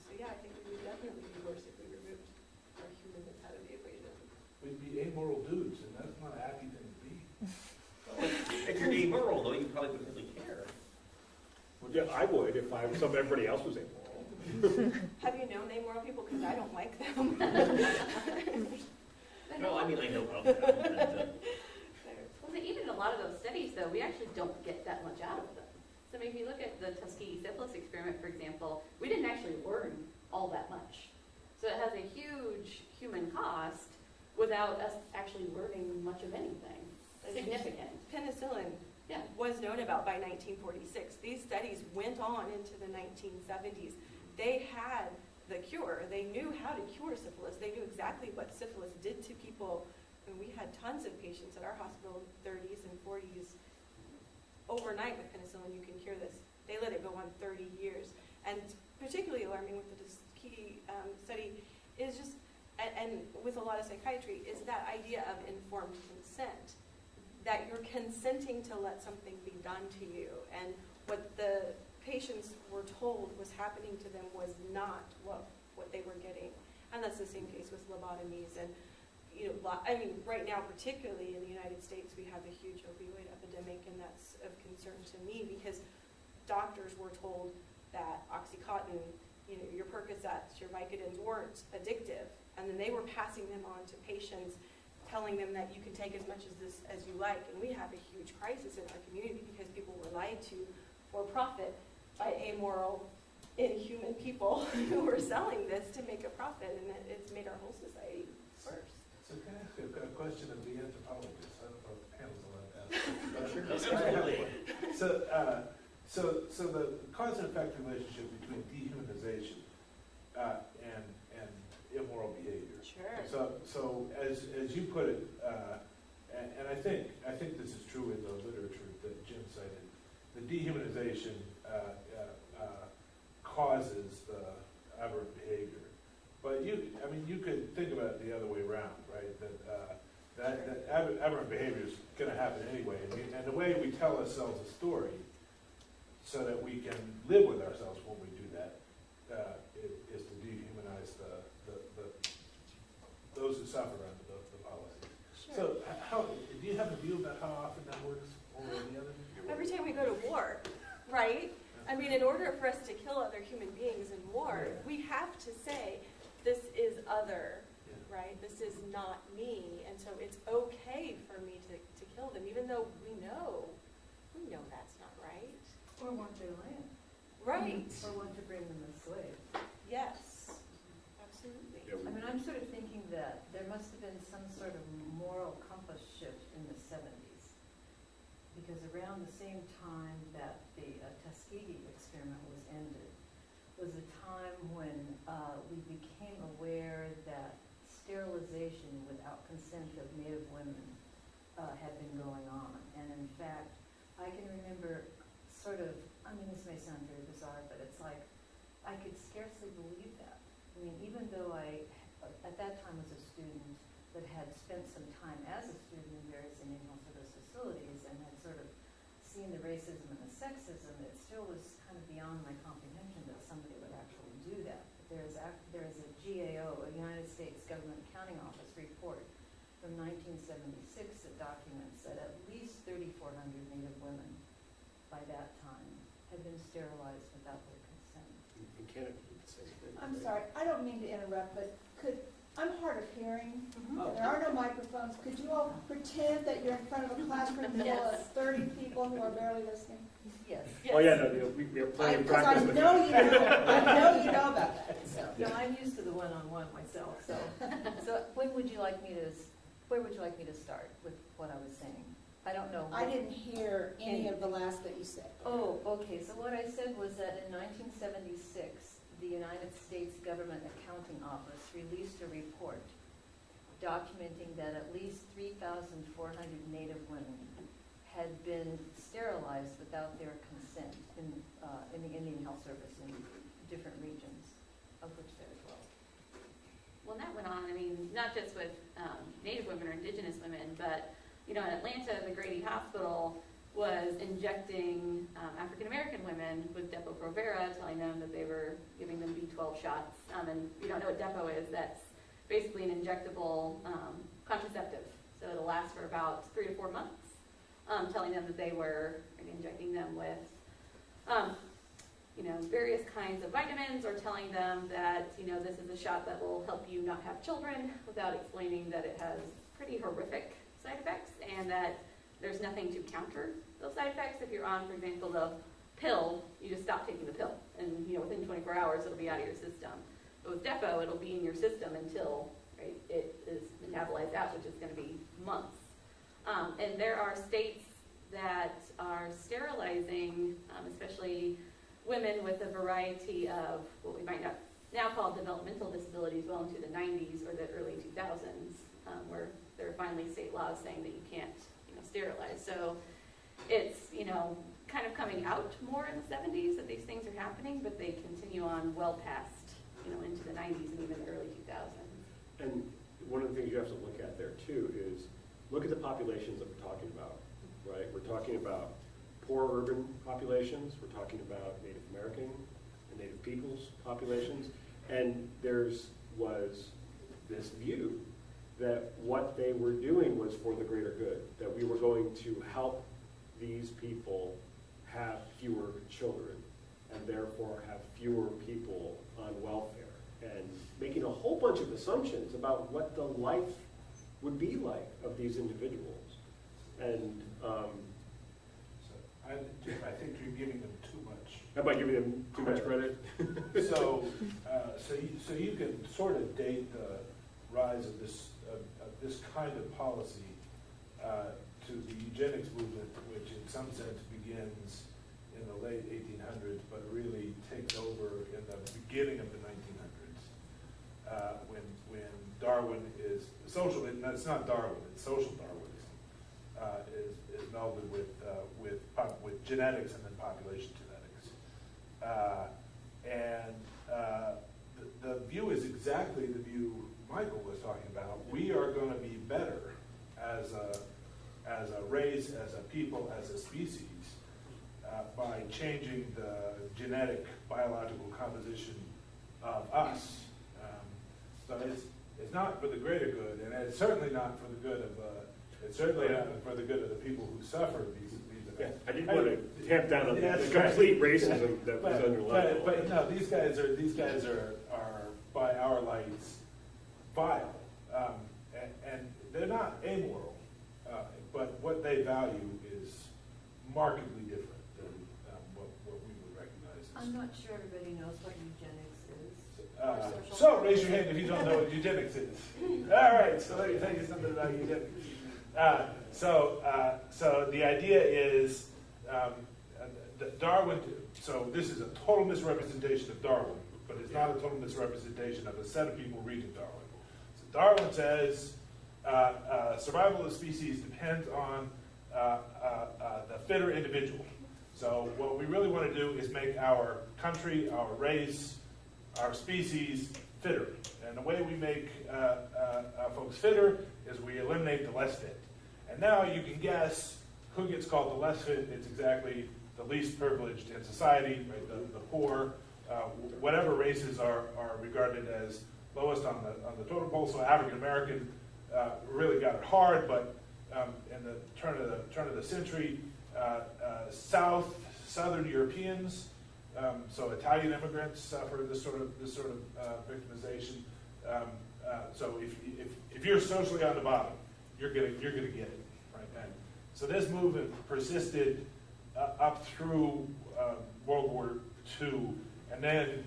So yeah, I think it would definitely be worse if we removed our humanness out of the equation. We'd be amoral dudes, and that's not a happy thing to be. If you're amoral, though, you probably wouldn't really care. Yeah, I would if everybody else was amoral. Have you known amoral people? Because I don't like them. No, I mean, I know of them. Well, even in a lot of those studies, though, we actually don't get that much out of them. So if you look at the Tuskegee syphilis experiment, for example, we didn't actually learn all that much. So it has a huge human cost without us actually learning much of anything significant. Penicillin was known about by 1946. These studies went on into the 1970s. They had the cure. They knew how to cure syphilis. They knew exactly what syphilis did to people. And we had tons of patients at our hospital, 30s and 40s. Overnight with penicillin, you can cure this. They let it go on 30 years. And particularly alarming with the Tuskegee study is just, and with a lot of psychiatry, is that idea of informed consent. That you're consenting to let something be done to you. And what the patients were told was happening to them was not what they were getting. And that's the same case with lobotomies. And I mean, right now, particularly in the United States, we have a huge opioid epidemic, and that's of concern to me because doctors were told that OxyContin, your Percocets, your Vicodins weren't addictive, and then they were passing them on to patients, telling them that you can take as much as you like. And we have a huge crisis in our community because people were lied to for profit by amoral, inhuman people who were selling this to make a profit, and it's made our whole society worse. So can I ask you a question of the anthropologist? I don't know if the panel's allowed to ask. Sure, absolutely. So the cause and effect relationship between dehumanization and immoral behavior. Sure. So as you put it, and I think this is true in the literature that Jim cited, the dehumanization causes the aberrant behavior. But you could think about it the other way around, right? That aberrant behavior is going to happen anyway, and the way we tell ourselves a story, so that we can live with ourselves when we do that, is to dehumanize those who suffer under the policies. Sure. So, do you have a view about how often that works, one way or the other? Every time we go to war, right? I mean, in order for us to kill other human beings in war, we have to say, this is other, right? This is not me, and so it's okay for me to kill them, even though we know that's not right. Or want their land. Right. Or want to bring them as slaves. Yes, absolutely. Yeah, I mean, I'm sort of thinking that there must have been some sort of moral compass shift in the 70s. Because around the same time that the Tuskegee experiment was ended, was a time when we became aware that sterilization without consent of Native women had been going on. And in fact, I can remember sort of, I mean, this may sound very bizarre, but it's like, I could scarcely believe that. I mean, even though I, at that time, was a student that had spent some time as a student in various Indian health service facilities and had sort of seen the racism and the sexism, it still was kind of beyond my comprehension that somebody would actually do that. But there is a GAO, a United States Government Accounting Office report from 1976 that documents that at least 3,400 Native women by that time had been sterilized without their consent. In Canada, you could say. I'm sorry, I don't mean to interrupt, but I'm hard of hearing. Oh. There are no microphones. Could you all pretend that you're in front of a classroom full of 30 people who are barely listening? Yes. Yes. Oh, yeah, no, we have plenty of Because I practice with know that. you know, I know you know about that, so. No, I'm used to the one-on-one myself, so where would you like me to start with what I was saying? I don't know. I didn't hear any of the last that you said. Oh, okay, so what I said was that in 1976, the United States Government Accounting Office released a report documenting that at least 3,400 Native women had been sterilized without their consent in the Indian Health Service in different regions, of which there are 12. Well, that went on, I mean, not just with Native women or indigenous women, but, you know, in Atlanta, the Grady Hospital was injecting African-American women with Depo-Provera, telling them that they were giving them B12 shots. And if you don't know what Depo is, that's basically an injectable contraceptive. So it'll last for about 3 to 4 months, telling them that they were injecting them with you know, various kinds of vitamins, or telling them that, you know, this is a shot that will help you not have children, without explaining that it has pretty horrific side effects and that there's nothing to counter those side effects. If you're on, for example, the pill, you just stop taking the pill, and, you know, within 24 hours it'll be out of your system. But with Depo, it'll be in your system until, right, it is metabolized out, which is going to be months. And there are states that are sterilizing, especially women with a variety of what we might now call developmental disabilities, well into the 90s or the early 2000s, where there are finally state laws saying that you can't, you know, sterilize. So it's, you know, kind of coming out more in the 70s that these things are happening, but they continue on well past, you know, into the 90s and even the early 2000s. And one of the things you have to look at there too is look at the populations that we're talking about, right? We're talking about poor urban populations, we're talking about Native American and Native peoples populations, and was this view that what they were doing was for the greater good, that we were going to help these people have fewer children and therefore have fewer people on welfare, and making a whole bunch of assumptions about what the life would be like of these individuals. And I think you're giving them too much. am I giving them too much credit? So you can sort of date the rise of this kind of policy to the eugenics movement, which in some sense begins in the late 1800s, but really takes over in the beginning of the 1900s, when Darwin is social. It's not Darwin; it's social Darwinism is melded with genetics and then population genetics, the view is exactly the view Michael was talking about. We are going to be better as a race, as a people, as a species, by changing the genetic, biological composition of us. So it's not for the greater good, and it's certainly not for the good of the people who suffer these events. I didn't want to tamp down on the complete racism that was underlying. But no, these guys are by our lights vile, and they're not amoral, but what they value is markedly different than what we would recognize. I'm not sure everybody knows what eugenics is. So raise your hand if you don't know what eugenics is. All right, so let me tell you something about eugenics. So the idea is Darwin, so this is a total misrepresentation of Darwin, but it's not a total misrepresentation of a set of people reading Darwin. So Darwin says survival of the species depends on the fitter individual. So what we really want to do is make our country, our race, our species fitter. And the way we make folks fitter is we eliminate the less fit. And now you can guess who gets called the less fit. It's exactly the least privileged in society, right? The poor, whatever races are regarded as lowest on the totem pole. So African American really got it hard, but in the turn of the century, Southern Europeans, so Italian immigrants suffer this sort of victimization. So if you're socially on the bottom, you're gonna get it, right? And so this movement persisted up through World War II, and then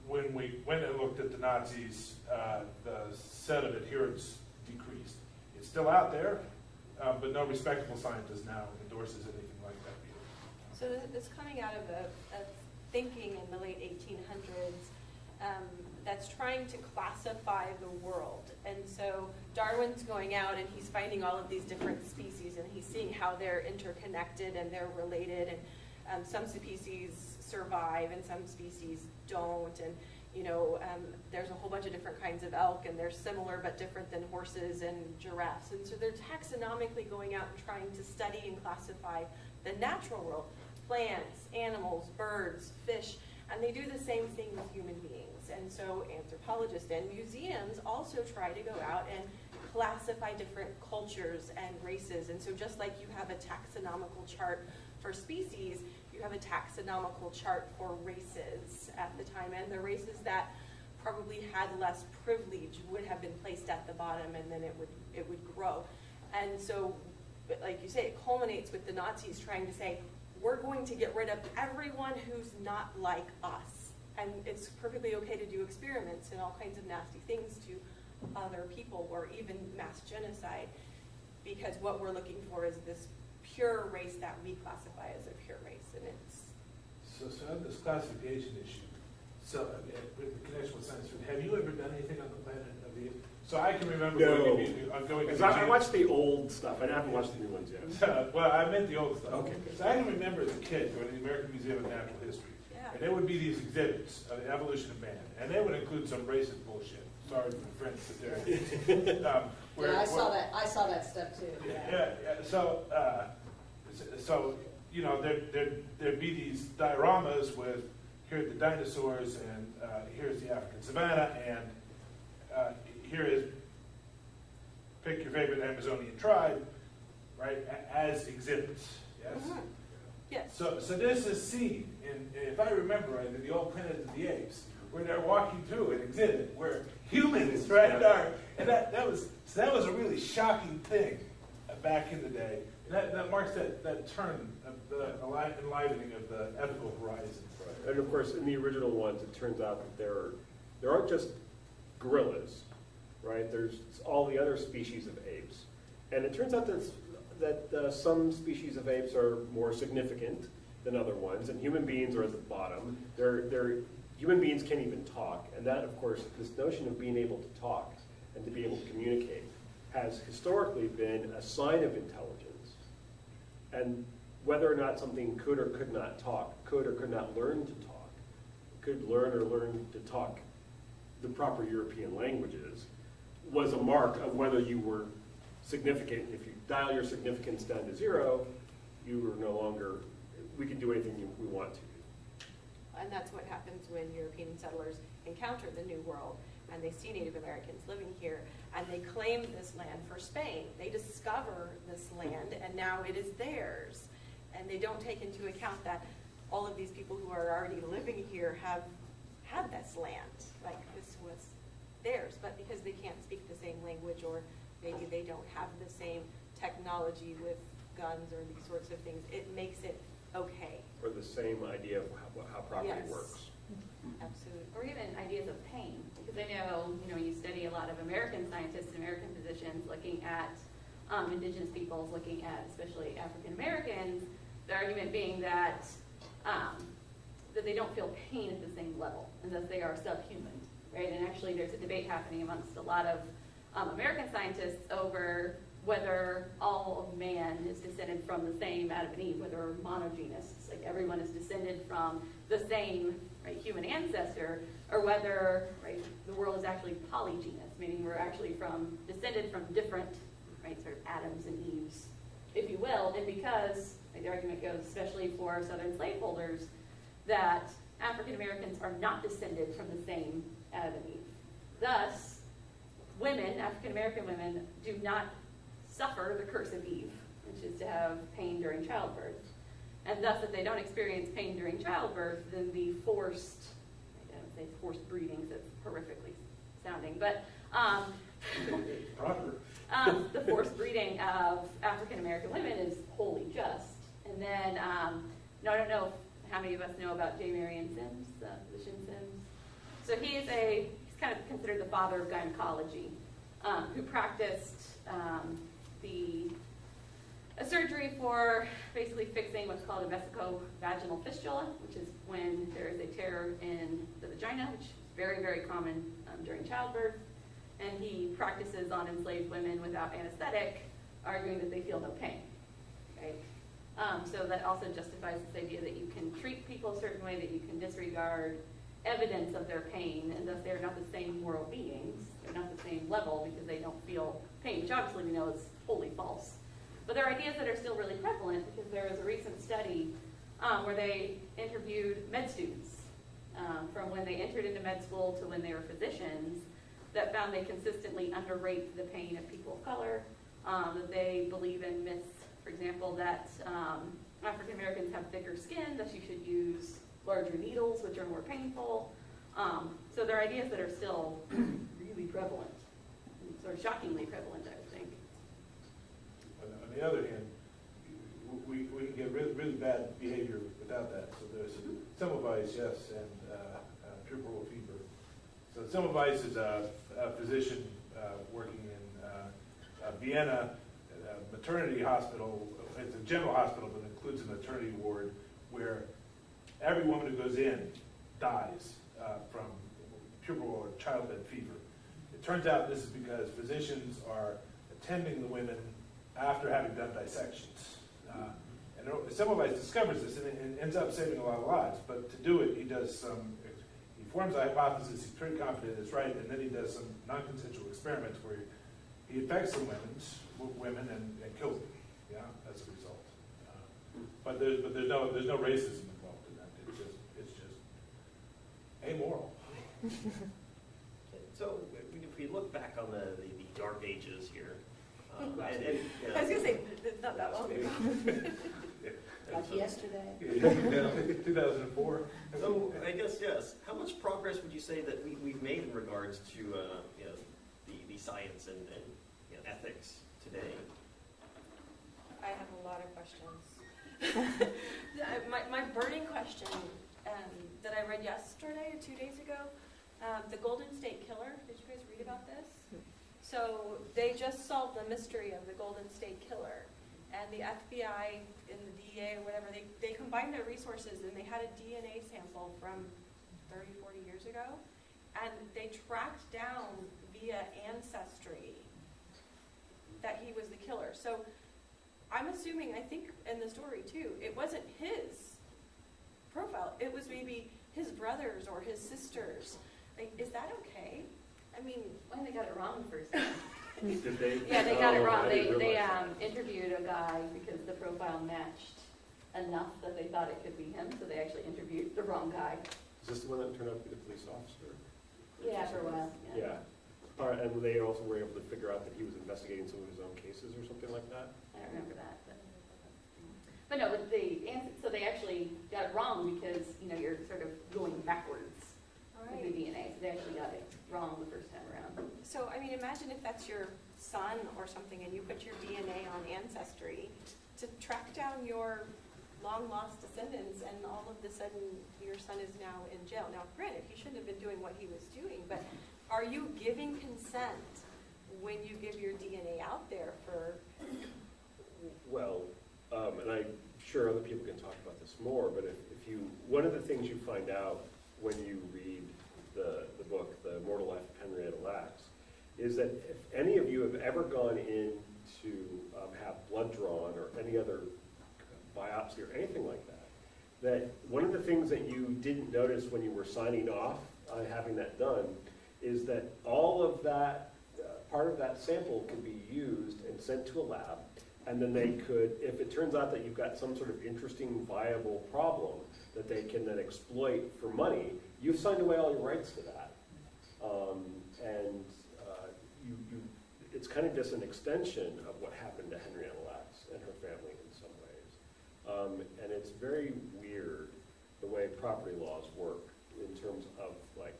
when we went and looked at the Nazis, the set of adherents decreased. It's still out there, but no respectable scientist now endorses anything like that view. So it's coming out of a thinking in the late 1800s that's trying to classify the world. And so Darwin's going out and he's finding all of these different species and he's seeing how they're interconnected and they're related, and some species survive and some species don't. And there's a whole bunch of different kinds of elk, and they're similar but different than horses and giraffes. And so they're taxonomically going out and trying to study and classify the natural world, plants, animals, birds, fish, and they do the same thing with human beings. And so anthropologists and museums also try to go out and classify different cultures and races. And so just like you have a taxonomical chart for species, you have a taxonomical chart for races at the time, and the races that probably had less privilege would have been placed at the bottom, and then it would grow. And so, like you say, it culminates with the Nazis trying to say, we're going to get rid of everyone who's not like us. And it's perfectly okay to do experiments and all kinds of nasty things to other people, or even mass genocide, because what we're looking for is this pure race that we classify as a pure race. And it's so on this classification issue, so with the connection with science, have you ever done anything on the Planet of the Apes? So I can remember going to I watched the old stuff. I haven't watched the new ones yet. Well, I meant the old stuff. Okay. So I can remember as a kid going to the American Museum of Natural History. yeah. And there would be these exhibits of the evolution of man, and they would include some racist bullshit. Sorry for the friends that they're Yeah, I saw that. I saw that stuff too. Yeah. So there'd be these dioramas with here are the dinosaurs, and here's the African savanna, and here is pick your favorite Amazonian tribe, right? As exhibits, yes. Mm-hmm. Yes. So this is seen in, if I remember right, in the old Planet of the Apes, where they're walking through an exhibit where humans, right, are, and that was a really shocking thing back in the day. And that marks that turn of the enlivening of the ethical horizon. Right. And of course, in the original ones, it turns out that there aren't just gorillas, right? There's all the other species of apes, and it turns out that some species of apes are more significant than other ones, and human beings are at the bottom. Human beings can't even talk, and that, of course, this notion of being able to talk and to be able to communicate has historically been a sign of intelligence. And whether or not something could or could not talk, could or could not learn to talk, could learn or learn to talk the proper European languages, was a mark of whether you were significant. If you dial your significance down to 0, you were no longer, we can do anything we want to. And that's what happens when European settlers encounter the New World and they see Native Americans living here and they claim this land for Spain. They discover this land and now it is theirs. And they don't take into account that all of these people who are already living here have had this land. Like this was theirs, but because they can't speak the same language, or maybe they don't have the same technology with guns or these sorts of things, it makes it okay. Or the same idea of how property Yes. works. Absolutely. Or even ideas of pain, because I know, when you study a lot of American scientists and American physicians looking at indigenous peoples, looking at especially African Americans, the argument being that that they don't feel pain at the same level, and that they are subhuman, right? And actually, there's a debate happening amongst a lot of American scientists over whether all of man is descended from the same Adam and Eve, whether we're monogenists, like everyone is descended from the same, right, human ancestor, or whether, right, the world is actually polygynous, meaning we're actually descended from different, right, sort of Adams and Eves, if you will. And because, like, the argument goes, especially for Southern slaveholders, that African Americans are not descended from the same Adam and Eve. Thus, women, African American women, do not suffer the curse of Eve, which is to have pain during childbirth. And thus, if they don't experience pain during childbirth, then the forced, I don't say forced breeding, that's horrifically sounding, but Proper. the forced breeding of African American women is wholly just. And then, I don't know how many of us know about J. Marion Sims, physician Sims. So he's kind of considered the father of gynecology, who practiced a surgery for basically fixing what's called a vesicovaginal fistula, which is when there is a tear in the vagina, which is very, very common during childbirth. And he practices on enslaved women without anesthetic, arguing that they feel no pain. Right? So that also justifies this idea that you can treat people a certain way, that you can disregard evidence of their pain, and thus they're not the same moral beings. They're not the same level because they don't feel pain, which obviously we know is wholly false. But there are ideas that are still really prevalent, because there was a recent study where they interviewed med students from when they entered into med school to when they were physicians, that found they consistently underrate the pain of people of color, that they believe in myths, for example, that African Americans have thicker skin, thus you should use larger needles, which are more painful. So there are ideas that are still really prevalent, sort of shockingly prevalent, I would think. On the other hand, we can get really bad behavior without that. So there's Semmelweis, yes, and puerperal fever. So Semmelweis is a physician working in Vienna, a maternity hospital. It's a general hospital, but it includes a maternity ward where every woman who goes in dies from puerperal or childbed fever. It turns out this is because physicians are attending the women after having done dissections. And Semmelweis discovers this and ends up saving a lot of lives. But to do it, he forms a hypothesis, he's pretty confident it's right, and then he does some non-consensual experiments where he infects some women and kills them, as a result. But there's no racism involved in that. It's just amoral. So if we look back on the dark ages here, I was going to say, it's not that long ago. Like yesterday. 2004. So I guess, yes, how much progress would you say that we've made in regards to the science and ethics today? I have a lot of questions. my burning question that I read yesterday or 2 days ago, the Golden State Killer. Did you guys read about this? So they just solved the mystery of the Golden State Killer. And the FBI and the DEA or whatever, they combined their resources and they had a DNA sample from 30, 40 years ago. And they tracked down via ancestry that he was the killer. So I'm assuming, I think in the story too, it wasn't his profile. It was maybe his brothers or his sisters. Like, is that okay? I mean, When they got it wrong the first time. Did they? Yeah, they got it wrong. I They didn't realize that. interviewed a guy because the profile matched enough that they thought it could be him, so they actually interviewed the wrong guy. Is this the one that turned out to be the police officer? Yeah, for a while. Yeah. All right, and they also were able to figure out that he was investigating some of his own cases or something like that? I don't remember that. But no, but so they actually got it wrong because, you're sort of going backwards with the DNA. So they actually got it wrong the first time around. so I mean, imagine if that's your son or something and you put your DNA on Ancestry to track down your long lost descendants, and all of a sudden your son is now in jail. Now, granted, he shouldn't have been doing what he was doing, but are you giving consent when you give your DNA out there for? Well, and I'm sure other people can talk about this more, but if you, one of the things you find out when you read the book, The Immortal Life of Henrietta Lacks, is that if any of you have ever gone in to have blood drawn or any other biopsy or anything like that, that one of the things that you didn't notice when you were signing off on having that done is that all of that, part of that sample could be used and sent to a lab, and then they could, if it turns out that you've got some sort of interesting, viable problem that they can then exploit for money, you've signed away all your rights to that. It's kind of just an extension of what happened to Henrietta Lacks and her family in some ways. And it's very weird the way property laws work in terms of like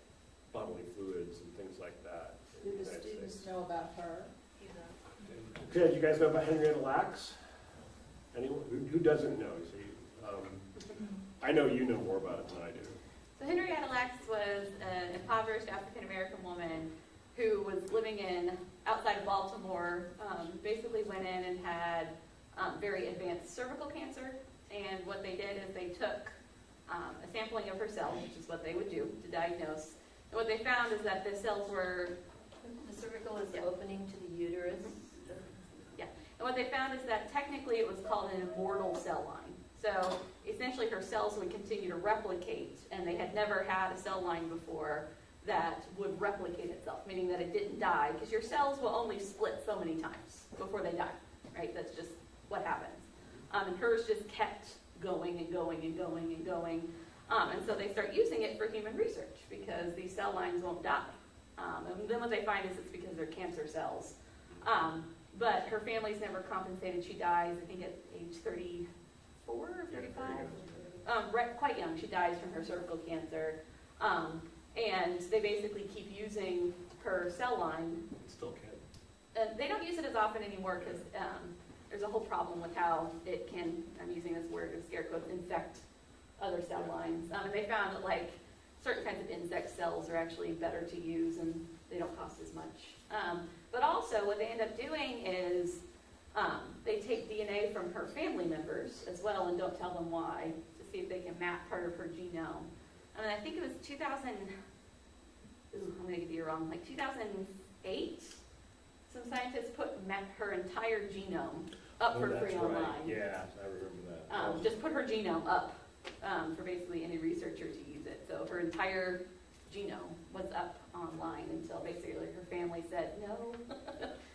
bodily fluids and things like that. Do the students know about her? Okay, do you guys know about Henrietta Lacks? Anyone? Who doesn't know? See, I know you know more about it than I do. So Henrietta Lacks was an impoverished African-American woman who was living outside of Baltimore, basically went in and had very advanced cervical cancer. And what they did is they took a sampling of her cells, which is what they would do to diagnose. And what they found is that the cells were... The cervical is the opening to the uterus. Yeah. And what they found is that technically it was called an immortal cell line. So essentially her cells would continue to replicate, and they had never had a cell line before that would replicate itself, meaning that it didn't die, because your cells will only split so many times before they die, right? That's just what happens. And hers just kept going and going and going and going. And so they start using it for human research because these cell lines won't die. And then what they find is it's because they're cancer cells. But her family's never compensated. She dies, I think, at age 34 or 35. Quite young. She dies from her cervical cancer. And they basically keep using her cell line. Still can. And they don't use it as often anymore because there's a whole problem with how it can, I'm using this word as scare quotes, infect other cell lines. And they found that like certain kinds of insect cells are actually better to use and they don't cost as much. But also what they end up doing is they take DNA from her family members as well and don't tell them why to see if they can map part of her genome. And I think it was 2000, I'm going to get the year wrong, like 2008, some scientists mapped her entire genome up for free online. Right. Yeah, I remember that. Just put her genome up for basically any researcher to use it. So her entire genome was up online until basically her family said no.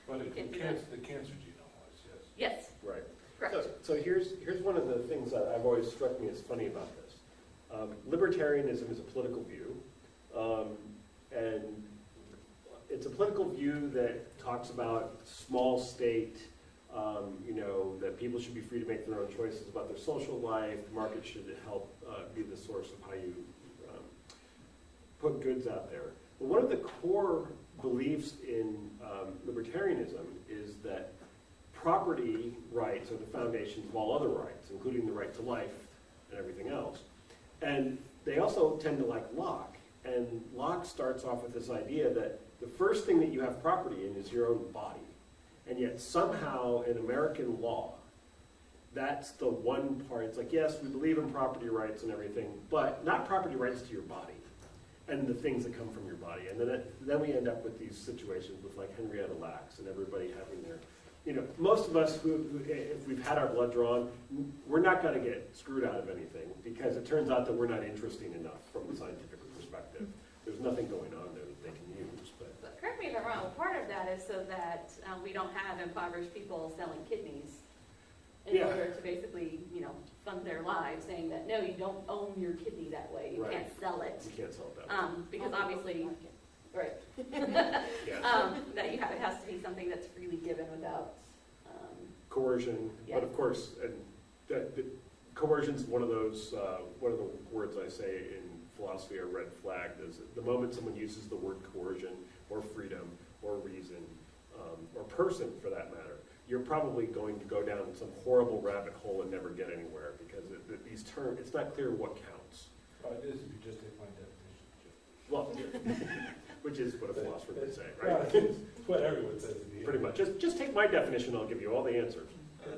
But the cancer genome was, yes. Yes. Right. Correct. So here's one of the things that I've always struck me as funny about this. Libertarianism is a political view, and it's a political view that talks about small state, that people should be free to make their own choices about their social life. The market should help be the source of how you put goods out there. But one of the core beliefs in libertarianism is that property rights are the foundations of all other rights, including the right to life and everything else. And they also tend to like Locke. And Locke starts off with this idea that the first thing that you have property in is your own body. And yet somehow in American law, that's the one part. It's like, yes, we believe in property rights and everything, but not property rights to your body and the things that come from your body. And then we end up with these situations with like Henrietta Lacks and everybody having their, most of us who if we've had our blood drawn, we're not going to get screwed out of anything because it turns out that we're not interesting enough from the scientific perspective. There's nothing going on there that they can use. But correct me if I'm wrong, part of that is so that we don't have impoverished people selling kidneys in order to basically, fund their lives, saying that, no, you don't own your kidney that way. You can't sell it. You can't sell it that way. Because obviously, right, Yeah. that it has to be something that's freely given without coercion. Yeah. But of course, coercion is one of those, one of the words I say in philosophy are red flagged. Is the moment someone uses the word coercion or freedom or reason or person for that matter, you're probably going to go down some horrible rabbit hole and never get anywhere because because these terms, it's not clear what counts. Well, it is if you just take my definition. Well, which is what a philosopher would say, Well, right? it's what everyone says at the end. Pretty much. Just take my definition, I'll give you all the answers.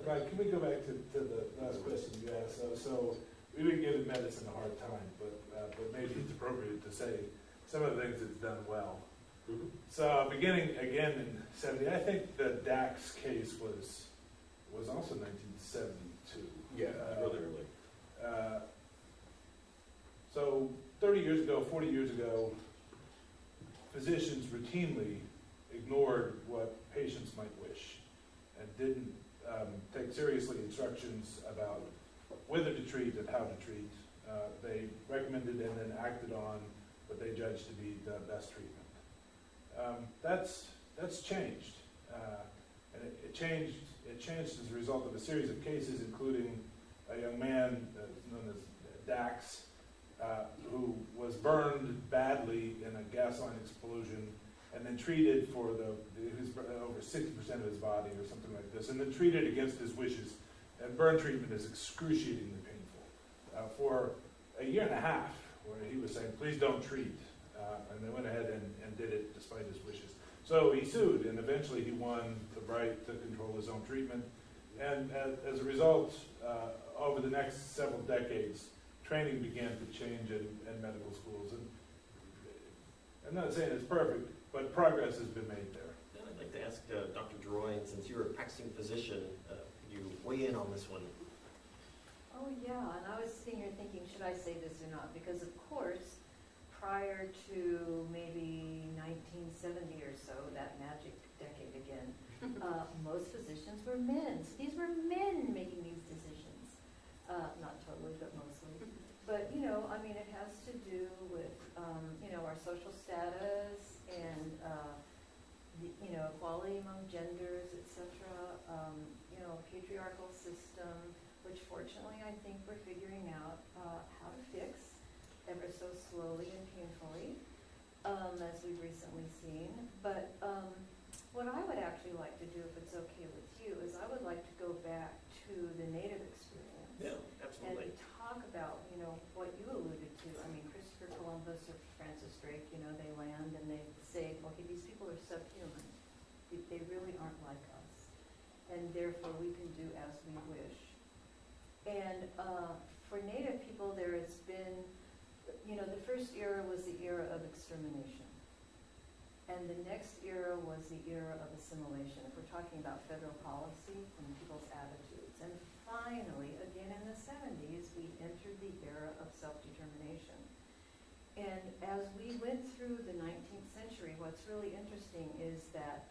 Right, can we go back to the last question you asked? So we've been giving medicine a hard time, but maybe it's appropriate to say some of the things it's done well. Mm-hmm. So beginning again in 70, I think the Dax case was also 1972. Yeah, really early. So 30 years ago, 40 years ago, physicians routinely ignored what patients might wish and didn't take seriously instructions about whether to treat and how to treat. They recommended and then acted on what they judged to be the best treatment. That's changed, and it changed as a result of a series of cases, including a young man known as Dax, who was burned badly in a gas line explosion, and then treated for over 60% of his body or something like this, and then treated against his wishes. And burn treatment is excruciatingly painful. For a year and a half, where he was saying, please don't treat, and they went ahead and did it despite his wishes. So he sued, and eventually he won the right to control his own treatment. And as a result, over the next several decades, training began to change in medical schools. And I'm not saying it's perfect, but progress has been made there. I'd like to ask Dr. DeRoin, since you're a practicing physician, could you weigh in on this one? Oh, yeah, and I was sitting here thinking, should I say this or not? Because of course, prior to maybe 1970 or so, that magic decade again, most physicians were men. So these were men making these decisions. Not totally, but mostly. But, you know, I mean, it has to do with, you know, our social status and, you know, equality among genders, etc. You know, a patriarchal system, which fortunately I think we're figuring out how to fix ever so slowly and painfully, as we've recently seen. But what I would actually like to do, if it's okay with you, is I would like to go back to the Native experience. Yeah, absolutely. And talk about, you know, what you alluded to. I mean, Christopher Columbus or Francis Drake, you know, they land and they say, okay, these people are subhuman. They really aren't like us. And therefore we can do as we wish. And for Native people, there has been, you know, the first era was the era of extermination. And the next era was the era of assimilation, if we're talking about federal policy and people's attitudes. And finally, again in the 70s, we entered the era of self-determination. And as we went through the 19th century, what's really interesting is that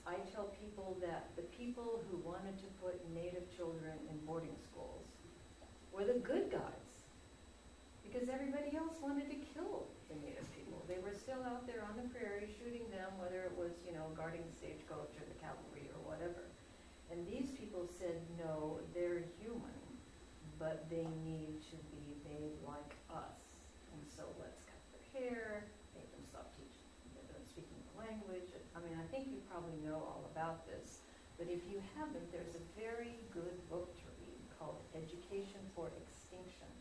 I tell people that the people who wanted to put Native children in boarding schools were the good guys, because everybody else wanted to kill the Native people. They were still out there on the prairie shooting them, whether it was, you know, guarding the stagecoach or the cavalry or whatever. And these people said, no, they're human, but they need to be made like us. And so let's cut their hair, make them stop speaking the language. I mean, I think you probably know all about this, but if you haven't, there's a very good book to read called Education for Extinction.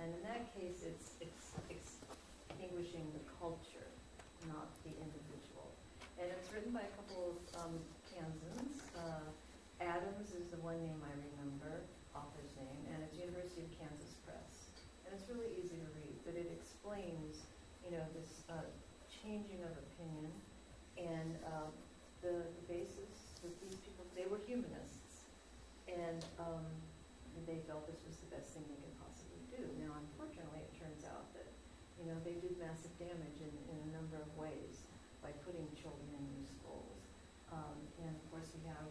And in that case, it's extinguishing the culture, not the individual. And it's written by a couple of Kansans. Adams is the one name I remember, author's name, and it's University of Kansas Press. And it's really easy to read, but it explains, you know, this changing of opinion and the basis that these people, they were humanists, and they felt this was the best thing they could possibly do. Now, unfortunately, it turns out that, you know, they did massive damage in a number of ways by putting children in these schools. And of course, we have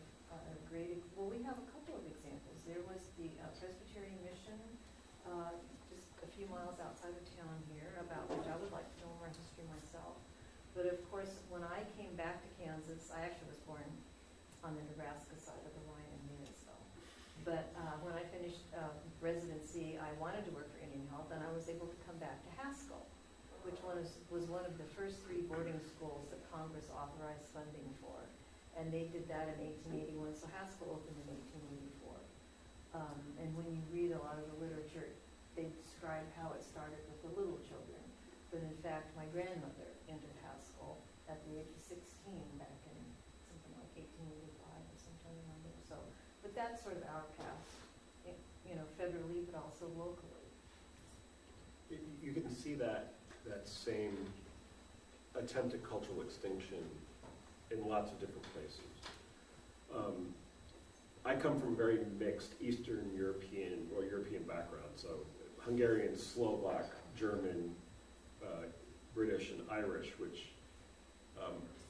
we have a couple of examples. There was the Presbyterian mission just a few miles outside of town here, about which I would like to know more history myself. But of course, when I came back to Kansas, I actually was born on the Nebraska side of the line in Maysville. But when I finished residency, I wanted to work for Indian Health, and I was able to come back to Haskell, which was one of the first 3 boarding schools that Congress authorized funding for. And they did that in 1881, so Haskell opened in 1884. And when you read a lot of the literature, they describe how it started with the little children. But in fact, my grandmother entered Haskell at the age of 16 back in something like 1885 or sometime around there. So, but that's sort of our past, you know, federally, but also locally. You can see that same attempt at cultural extinction in lots of different places. I come from a very mixed Eastern European or European background, so Hungarian, Slovak, German, British, and Irish, which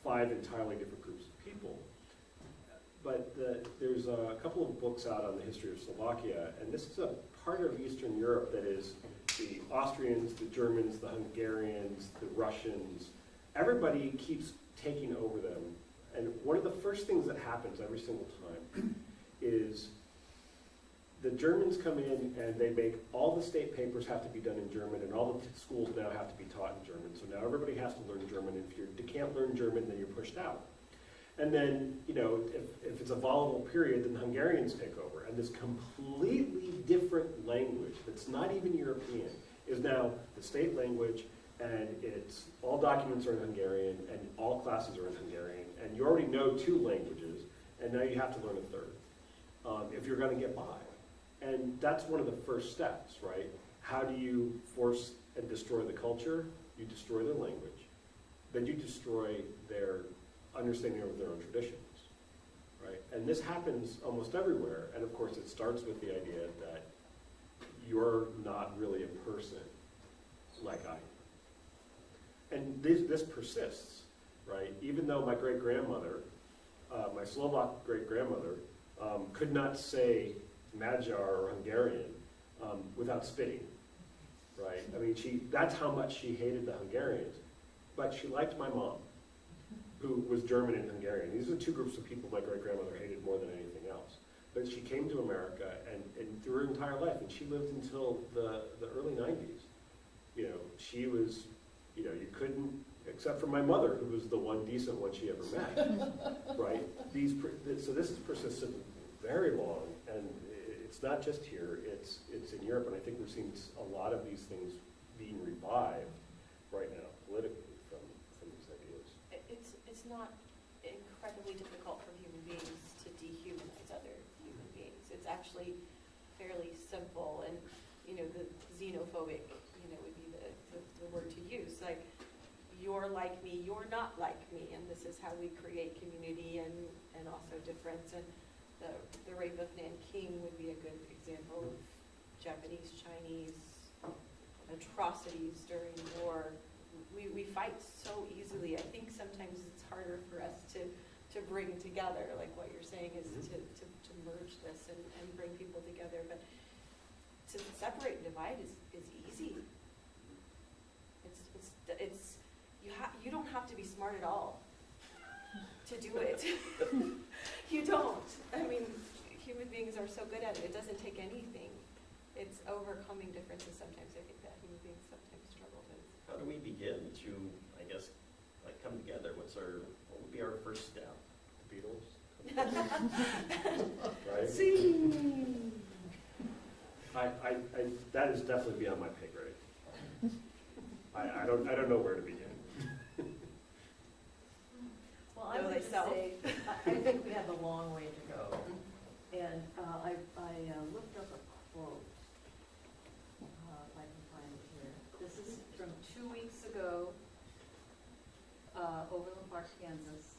5 entirely different groups of people. But there's a couple of books out on the history of Slovakia, and this is a part of Eastern Europe that is the Austrians, the Germans, the Hungarians, the Russians. Everybody keeps taking over them. And one of the first things that happens every single time is the Germans come in and they make all the state papers have to be done in German, and all the schools now have to be taught in German. So now everybody has to learn German. If you can't learn German, then you're pushed out. And then, you know, if it's a volatile period, then Hungarians take over. And this completely different language that's not even European is now the state language, and it's all documents are in Hungarian, and all classes are in Hungarian, and you already know 2 languages, and now you have to learn a 3rd if you're going to get by. And that's one of the first steps, right? How do you force and destroy the culture? You destroy their language. Then you destroy their understanding of their own traditions, right? And this happens almost everywhere. And of course, it starts with the idea that you're not really a person like I am. And this persists, right? Even though my great-grandmother, my Slovak great-grandmother, could not say Magyar or Hungarian without spitting, right? I mean, that's how much she hated the Hungarians. But she liked my mom, who was German and Hungarian. These are 2 groups of people my great-grandmother hated more than anything else. But she came to America and through her entire life, and she lived until the early 90s. You know, she was, you know, you couldn't, except for my mother, who was the one decent one she ever met, right? So this has persisted very long, and it's not just here, it's in Europe, and I think we've seen a lot of these things being revived right now, politically, from these ideas. It's not incredibly difficult for human beings to dehumanize other human beings. It's actually fairly simple, and, you know, the xenophobic, you know, would be the word to use. Like, you're like me, you're not like me, and this is how we create community and also difference. And the rape of Nanking would be a good example of Japanese, Chinese atrocities during war. We fight so easily. I think sometimes it's harder for us to bring together, like what you're saying is to merge this and bring people together. But to separate and divide is easy. You don't have to be smart at all to do it. You don't. I mean, human beings are so good at it. It doesn't take anything. It's overcoming differences sometimes. I think that human beings sometimes struggle with. How do we begin to, I guess, like come together? What would be our first step? The Beatles? Right? Sing! That is definitely beyond my pay grade. I don't know where to begin. Well, I would say, I think we have a long way to go. And I looked up a quote, if I can find it here. This is from 2 weeks ago, Overland Park, Kansas.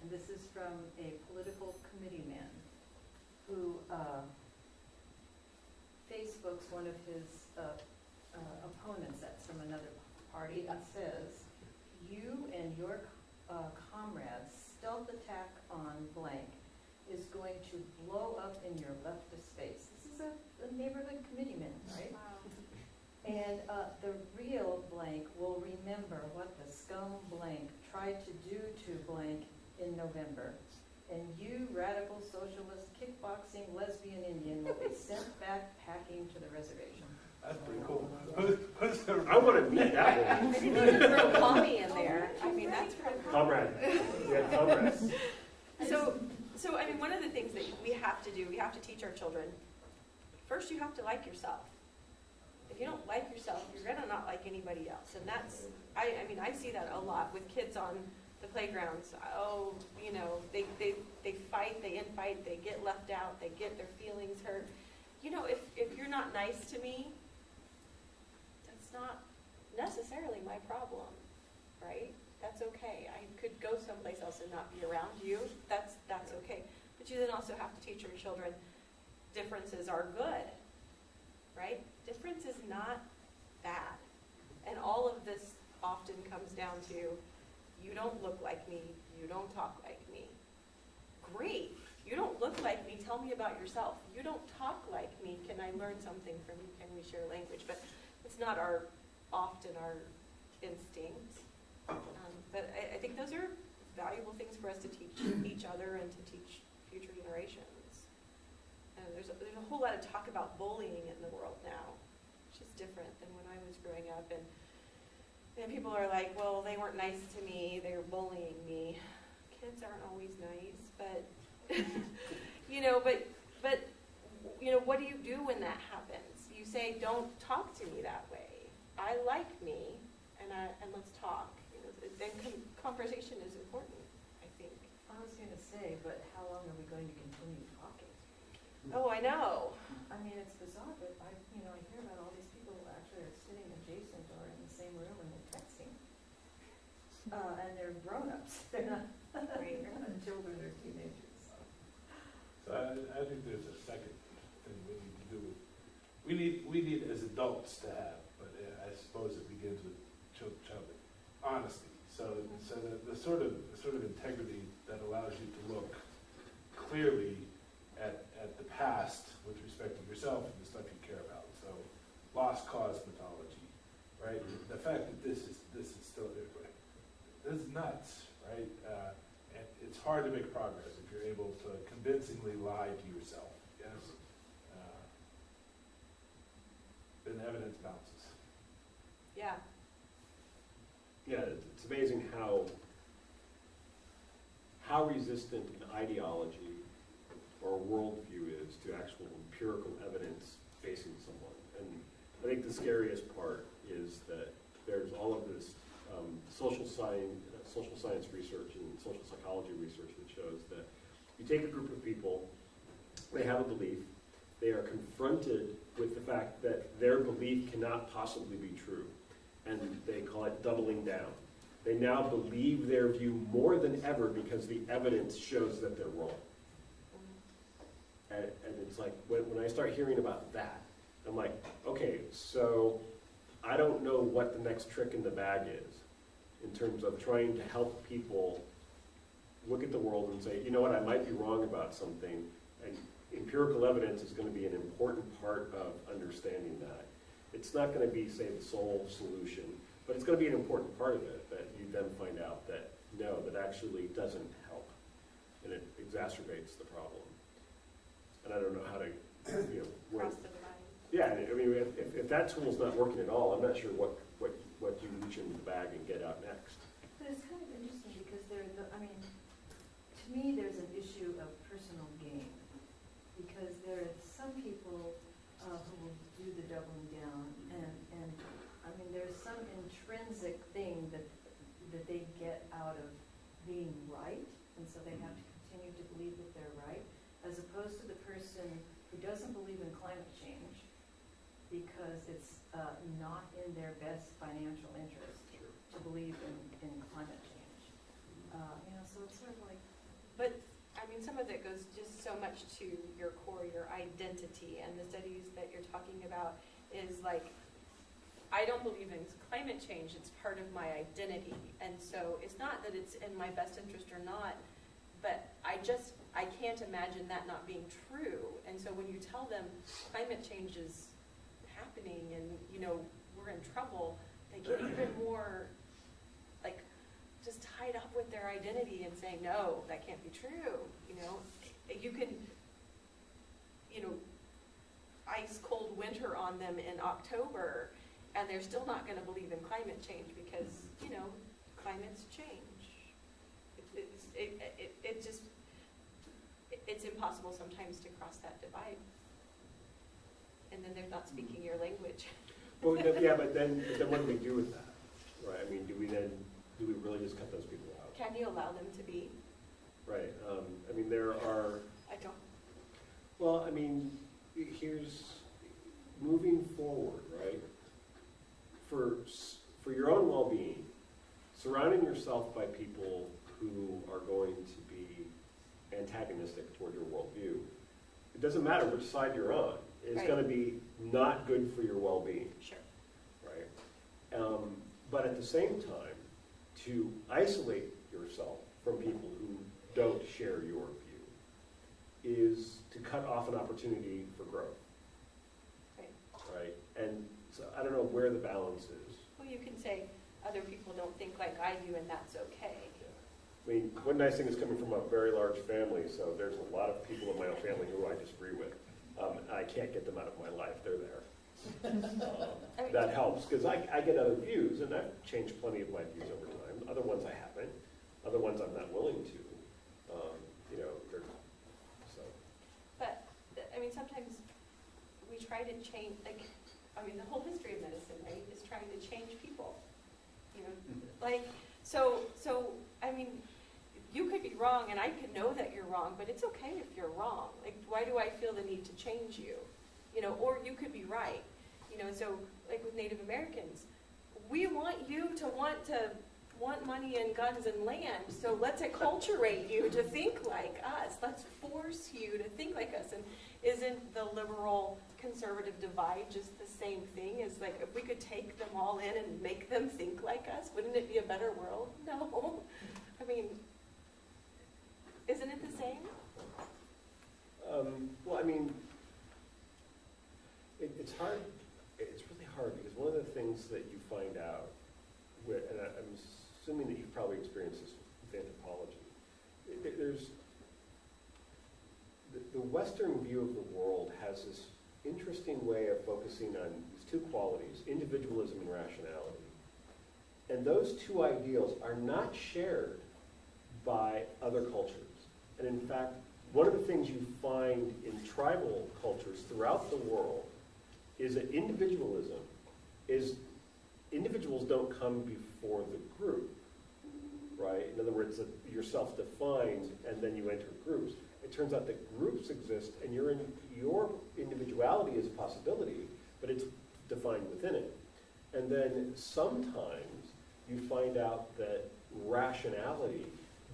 And this is from a political committeeman who Facebook's one of his opponents that's from another party and says, you and your comrades' stealth attack on blank is going to blow up in your leftist face. This is a neighborhood committeeman, right? Wow. And the real blank will remember what the scum blank tried to do to blank in November. And you, radical socialist, kickboxing, lesbian Indian, will be sent back packing to the reservation. That's pretty cool. I want to meet that one. I didn't even throw mommy in there. I mean, that's pretty cool. Comrade. Yeah, comrades. So I mean, one of the things that we have to do, we have to teach our children first you have to like yourself. If you don't like yourself, you're gonna not like anybody else. And that's, I mean, I see that a lot with kids on the playgrounds. Oh, you know, they fight, they infight, they get left out, they get their feelings hurt. You know, if you're not nice to me, that's not necessarily my problem, right? That's okay. I could go someplace else and not be around you. That's okay. But you then also have to teach your children differences are good, right? Difference is not bad. And all of this often comes down to, you don't look like me, you don't talk like me. Great. You don't look like me, tell me about yourself. You don't talk like me, can I learn something from you? Can we share language? But it's not often our instinct. But I think those are valuable things for us to teach each other and to teach future generations. And there's a whole lot of talk about bullying in the world now, which is different than when I was growing up. And people are like, well, they weren't nice to me, they were bullying me. Kids aren't always nice, but you know, but you know, what do you do when that happens? You say, don't talk to me that way. I like me, and let's talk. You know, then conversation is important, I think. I was going to say, but how long are we going to continue talking? Oh, I know. I mean, it's bizarre, but I hear about all these people who actually are sitting adjacent or in the same room and they're texting. And they're grown-ups. They're not, they're not children or teenagers. So I think there's a second thing we need to do. We need as adults to have, but I suppose it begins with children, honesty. So the sort of integrity that allows you to look clearly at the past with respect to yourself and the stuff you care about. So lost cause mythology, right? The fact that this is still this is nuts, right? And it's hard to make progress if you're able to convincingly lie to yourself. Yes. Then evidence bounces. Yeah. Yeah, it's amazing how resistant an ideology or a worldview is to actual empirical evidence facing someone. And I think the scariest part is that there's all of this social science research and social psychology research that shows that you take a group of people, they have a belief, they are confronted with the fact that their belief cannot possibly be true, and they call it doubling down. They now believe their view more than ever because the evidence shows that they're wrong. And it's like, when I start hearing about that, I'm like, okay, so I don't know what the next trick in the bag is in terms of trying to help people look at the world and say, you know what, I might be wrong about something, and empirical evidence is going to be an important part of understanding that. It's not going to be, say, the sole solution, but it's going to be an important part of it, that you then find out that, no, that actually doesn't help, and it exacerbates the problem. And I don't know how to, Cross the line. Yeah, I mean, if that tool's not working at all, I'm not sure what you reach into the bag and get out next. But it's kind of interesting because to me, there's an issue of personal gain. Because there are some people who will do the doubling down, and I mean, there's some intrinsic thing that they get out of being right, and so they have to continue to believe that they're right, as opposed to the person who doesn't believe in climate change because it's not in their best financial interest to believe in climate change. So it's sort of like. But I mean, some of it goes just so much to your core, your identity, and the studies that you're talking about is like, I don't believe in climate change, it's part of my identity. And so it's not that it's in my best interest or not, but I can't imagine that not being true. And so when you tell them climate change is happening and, we're in trouble, they get even more like just tied up with their identity and saying, no, that can't be true. You can, ice cold winter on them in October and they're still not going to believe in climate change because, climates change. It's impossible sometimes to cross that divide. and then they're not speaking your language. Well, yeah, but then what do we do with that? Right, I mean, do we really just cut those people out? Can you allow them to be? Right, I mean, there are, I don't. well, I mean, here's, moving forward, right? For your own well-being, surrounding yourself by people who are going to be antagonistic toward your worldview, it doesn't matter which side you're on. It's Right. going to be not good for your well-being, Sure. right? But at the same time, to isolate yourself from people who don't share your view is to cut off an opportunity for growth, Right. right? And so I don't know where the balance is. Well, you can say other people don't think like I do, and that's okay. I mean, one nice thing is coming from a very large family, so there's a lot of people in my own family who I disagree with. I can't get them out of my life, they're there. That helps, because I get other views, and I've changed plenty of my views over time. Other ones I haven't, other ones I'm not willing to. So. But, I mean, sometimes we try to change, like, I mean, the whole history of medicine, right, is trying to change people. You know, like, so, I mean, you could be wrong, and I could know that you're wrong, but it's okay if you're wrong. Like, why do I feel the need to change you? You know, or you could be right. You know, so, like with Native Americans, we want you to want money and guns and land, so let's acculturate you to think like us. Let's force you to think like us. And isn't the liberal conservative divide just the same thing? Is like, if we could take them all in and make them think like us, wouldn't it be a better world? No. I mean, isn't it the same? Well, I mean, it's hard. It's really hard because one of the things that you find out, and I'm assuming that you've probably experienced this with anthropology, there's the Western view of the world has this interesting way of focusing on these two qualities, individualism and rationality. And those two ideals are not shared by other cultures. And in fact, one of the things you find in tribal cultures throughout the world is that individuals don't come before the group, right? In other words, you're self-defined and then you enter groups. It turns out that groups exist and your individuality is a possibility, but it's defined within it. And then sometimes you find out that rationality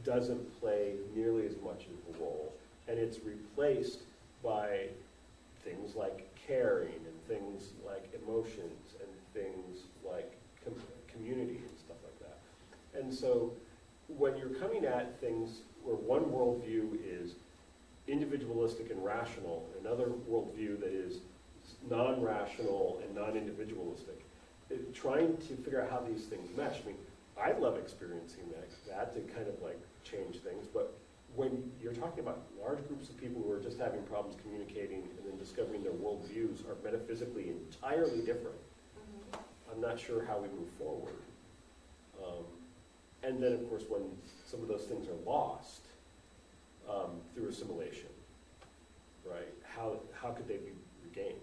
doesn't play nearly as much of a role, and it's replaced by things like caring and things like emotions and things like community and stuff like that. And so when you're coming at things where one worldview is individualistic and rational, and another worldview that is non-rational and non-individualistic, trying to figure out how these things mesh. I mean, I love experiencing that to kind of like change things, but when you're talking about large groups of people who are just having problems communicating and then discovering their worldviews are metaphysically entirely different, I'm not sure how we move forward. And then, of course, when some of those things are lost through assimilation, right? How could they be regained?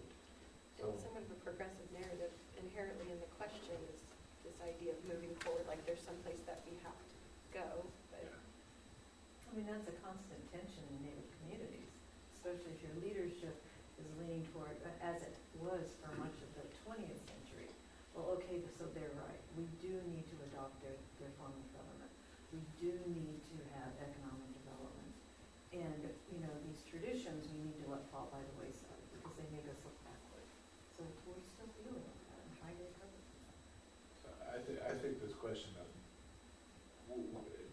And some of the progressive narrative inherently in the question is this idea of moving forward, like there's some place that we have to go. But I mean, that's a constant tension in Native communities, especially if your leadership is leaning toward, as it was for much of the 20th century. Well, okay, so they're right. We do need to adopt their form of government. We do need to have economic development. And, you know, these traditions we need to let fall by the wayside because they make us look backward. So we're still dealing with that and trying to recover from that. So I think this question of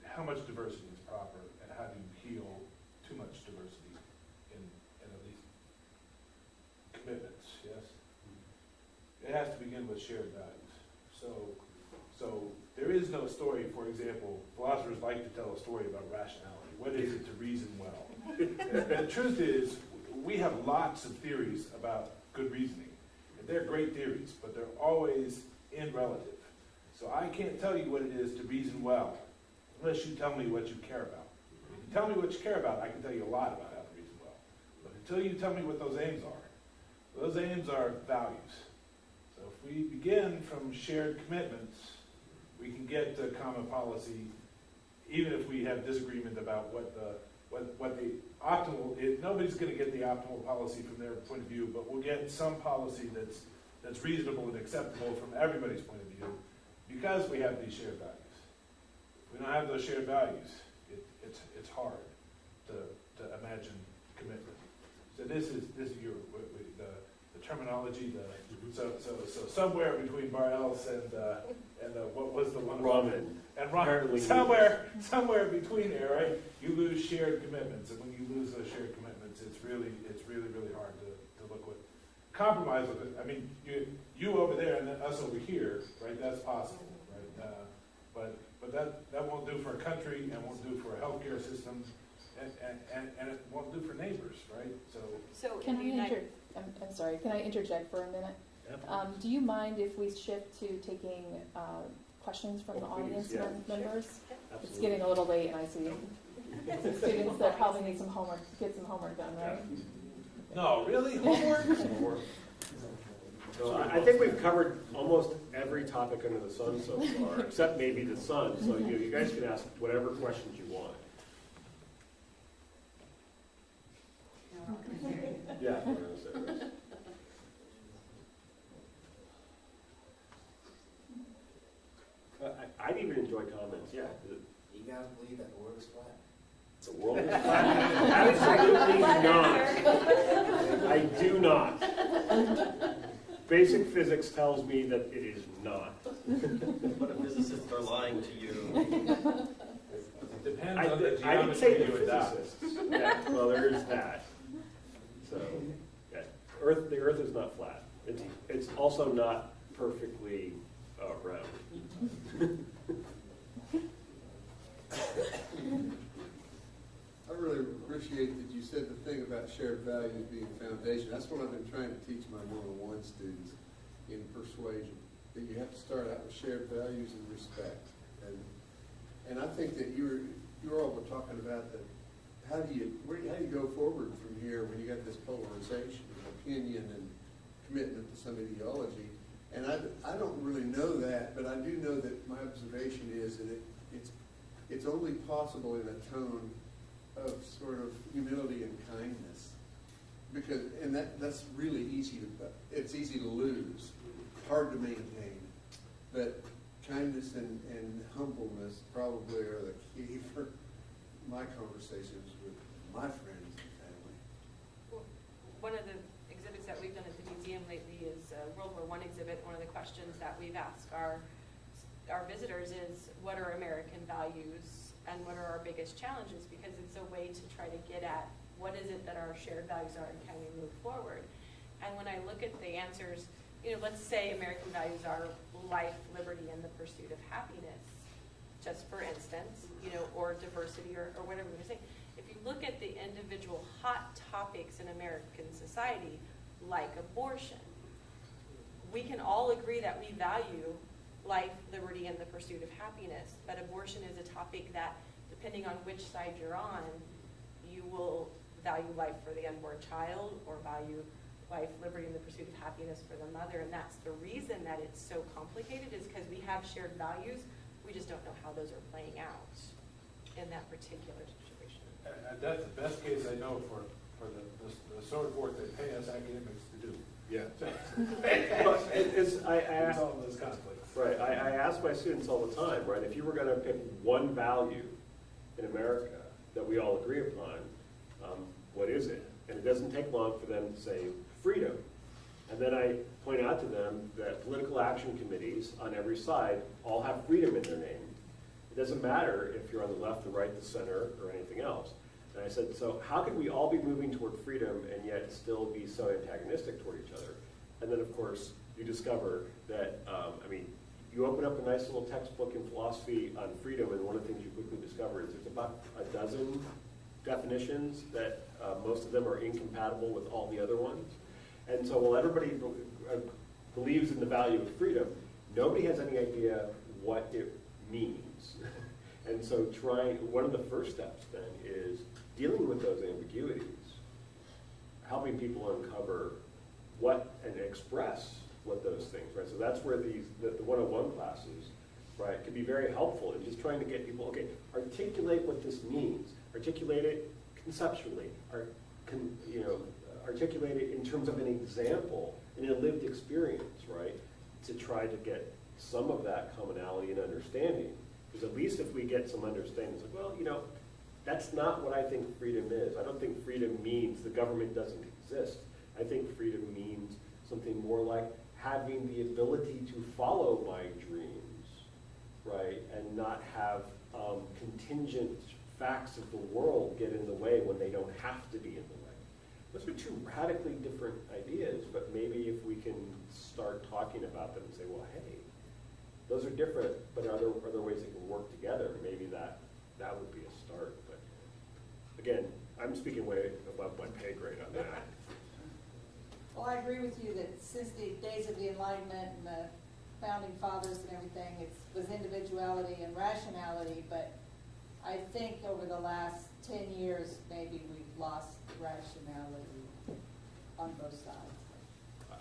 how much diversity is proper and how do you heal too much diversity in at least commitments, yes? It has to begin with shared values. So there is no story, for example, philosophers like to tell a story about rationality. What is it to reason well? And the truth is, we have lots of theories about good reasoning. And they're great theories, but they're always in relative. So I can't tell you what it is to reason well, unless you tell me what you care about. If you tell me what you care about, I can tell you a lot about how to reason well. But until you tell me what those aims are, Those aims are values. So if we begin from shared commitments, we can get to common policy, even if we have disagreement about what the optimal is. Nobody's going to get the optimal policy from their point of view, but we'll get some policy that's reasonable and acceptable from everybody's point of view because we have these shared values. If we don't have those shared values, it's hard to imagine commitment. So this is your the terminology. So somewhere between Bar Else and what was the one? Ramen. And ramen. Somewhere between there, right? You lose shared commitments, and when you lose those shared commitments, it's really hard to look what compromise with it. I mean, you over there and then us over here, right? That's possible, right? But that won't do for a country, and won't do for a healthcare system, and it won't do for neighbors, right? So Can in the I'm sorry, can I interject for a minute? Do you mind if we shift to taking questions from the audience members? Absolutely. It's getting a little late, and I see students that probably need some homework, get some homework done, right? No, really? Homework? So I think we've covered almost every topic under the sun so far, except maybe the sun. So you guys can ask whatever questions you want. Yeah. I'd even enjoy comments. Yeah. You guys believe that the world is flat? The world is flat? Absolutely not. I do not. Basic physics tells me that it is not. But if physicists are lying to you, Depends I on the didn't geometry say the you adopt. physicists. Yeah, well, there is that. So, yeah. The Earth is not flat. It's also not perfectly round. I really appreciate that you said the thing about shared values being foundation. That's what I've been trying to teach my one-on-one students in persuasion, that you have to start out with shared values and respect. And I think that you all were talking about that. How do you go forward from here when you got this polarization of opinion and commitment to some ideology? And I don't really know that, but I do know that my observation is that it's only possible in a tone of sort of humility and kindness, that's really easy it's easy to lose, hard to maintain, but kindness and humbleness probably are the key for my conversations with my friends and family. One of the exhibits that we've done at the museum lately is a World War I exhibit. One of the questions that we've asked our visitors is, what are American values and what are our biggest challenges? Because it's a way to try to get at what is it that our shared values are and can we move forward? And when I look at the answers, let's say American values are life, liberty, and the pursuit of happiness, just for instance, or diversity or whatever we're saying. If you look at the individual hot topics in American society, like abortion, we can all agree that we value life, liberty, and the pursuit of happiness, but abortion is a topic that, depending on which side you're on, you will value life for the unborn child or value life, liberty, and the pursuit of happiness for the mother. And that's the reason that it's so complicated, is because we have shared values, we just don't know how those are playing out in that particular situation. And that's the best case I know for the sort of work they pay us academics to do. Yeah. I all those conflicts. Right. I ask my students all the time, right, if you were going to pick one value in America that we all agree upon, what is it? And it doesn't take long for them to say freedom. And then I point out to them that political action committees on every side all have freedom in their name. It doesn't matter if you're on the left, the right, the center, or anything else. And I said, so how can we all be moving toward freedom and yet still be so antagonistic toward each other? And then, of course, you discover that, you open up a nice little textbook in philosophy on freedom, and one of the things you quickly discover is there's about a dozen definitions that most of them are incompatible with all the other ones. And so while everybody believes in the value of freedom, nobody has any idea what it means. And so one of the first steps then is dealing with those ambiguities, helping people uncover what and express what those things, right? So that's where the 101 classes, right, can be very helpful in just trying to get people, okay, articulate what this means, articulate it conceptually, articulate it in terms of an example, in a lived experience, right, to try to get some of that commonality and understanding. Because at least if we get some understanding, it's like, well, that's not what I think freedom is. I don't think freedom means the government doesn't exist. I think freedom means something more like having the ability to follow my dreams, right, and not have contingent facts of the world get in the way when they don't have to be in the way. Those are two radically different ideas, but maybe if we can start talking about them and say, well, hey, those are different, but are there ways they can work together? Maybe that would be a start. But again, I'm speaking way above my pay grade on that. Well, I agree with you that since the days of the Enlightenment and the Founding Fathers and everything, it was individuality and rationality, but I think over the last 10 years, maybe we've lost rationality on both sides.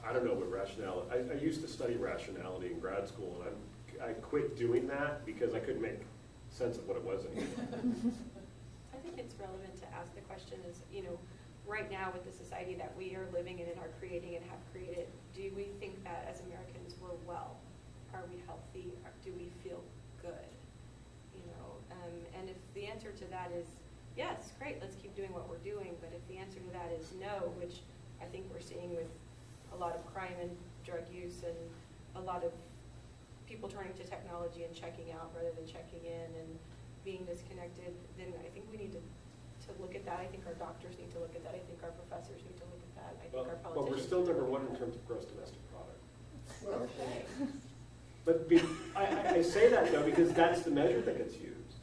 I don't know what rationality, I used to study rationality in grad school, and I quit doing that because I couldn't make sense of what it was anymore. I think it's relevant to ask the question is, right now with the society that we are living in and are creating and have created, do we think that as Americans we're well? Are we healthy? Do we feel good? And if the answer to that is yes, great, let's keep doing what we're doing, but if the answer to that is no, which I think we're seeing with a lot of crime and drug use and a lot of people turning to technology and checking out rather than checking in and being disconnected, then I think we need to look at that. I think our doctors need to look at that. I think our professors need to look at that. I think our politicians. But we're still number one in terms of gross domestic product. Well, Okay. But I say that though because that's the measure that gets used,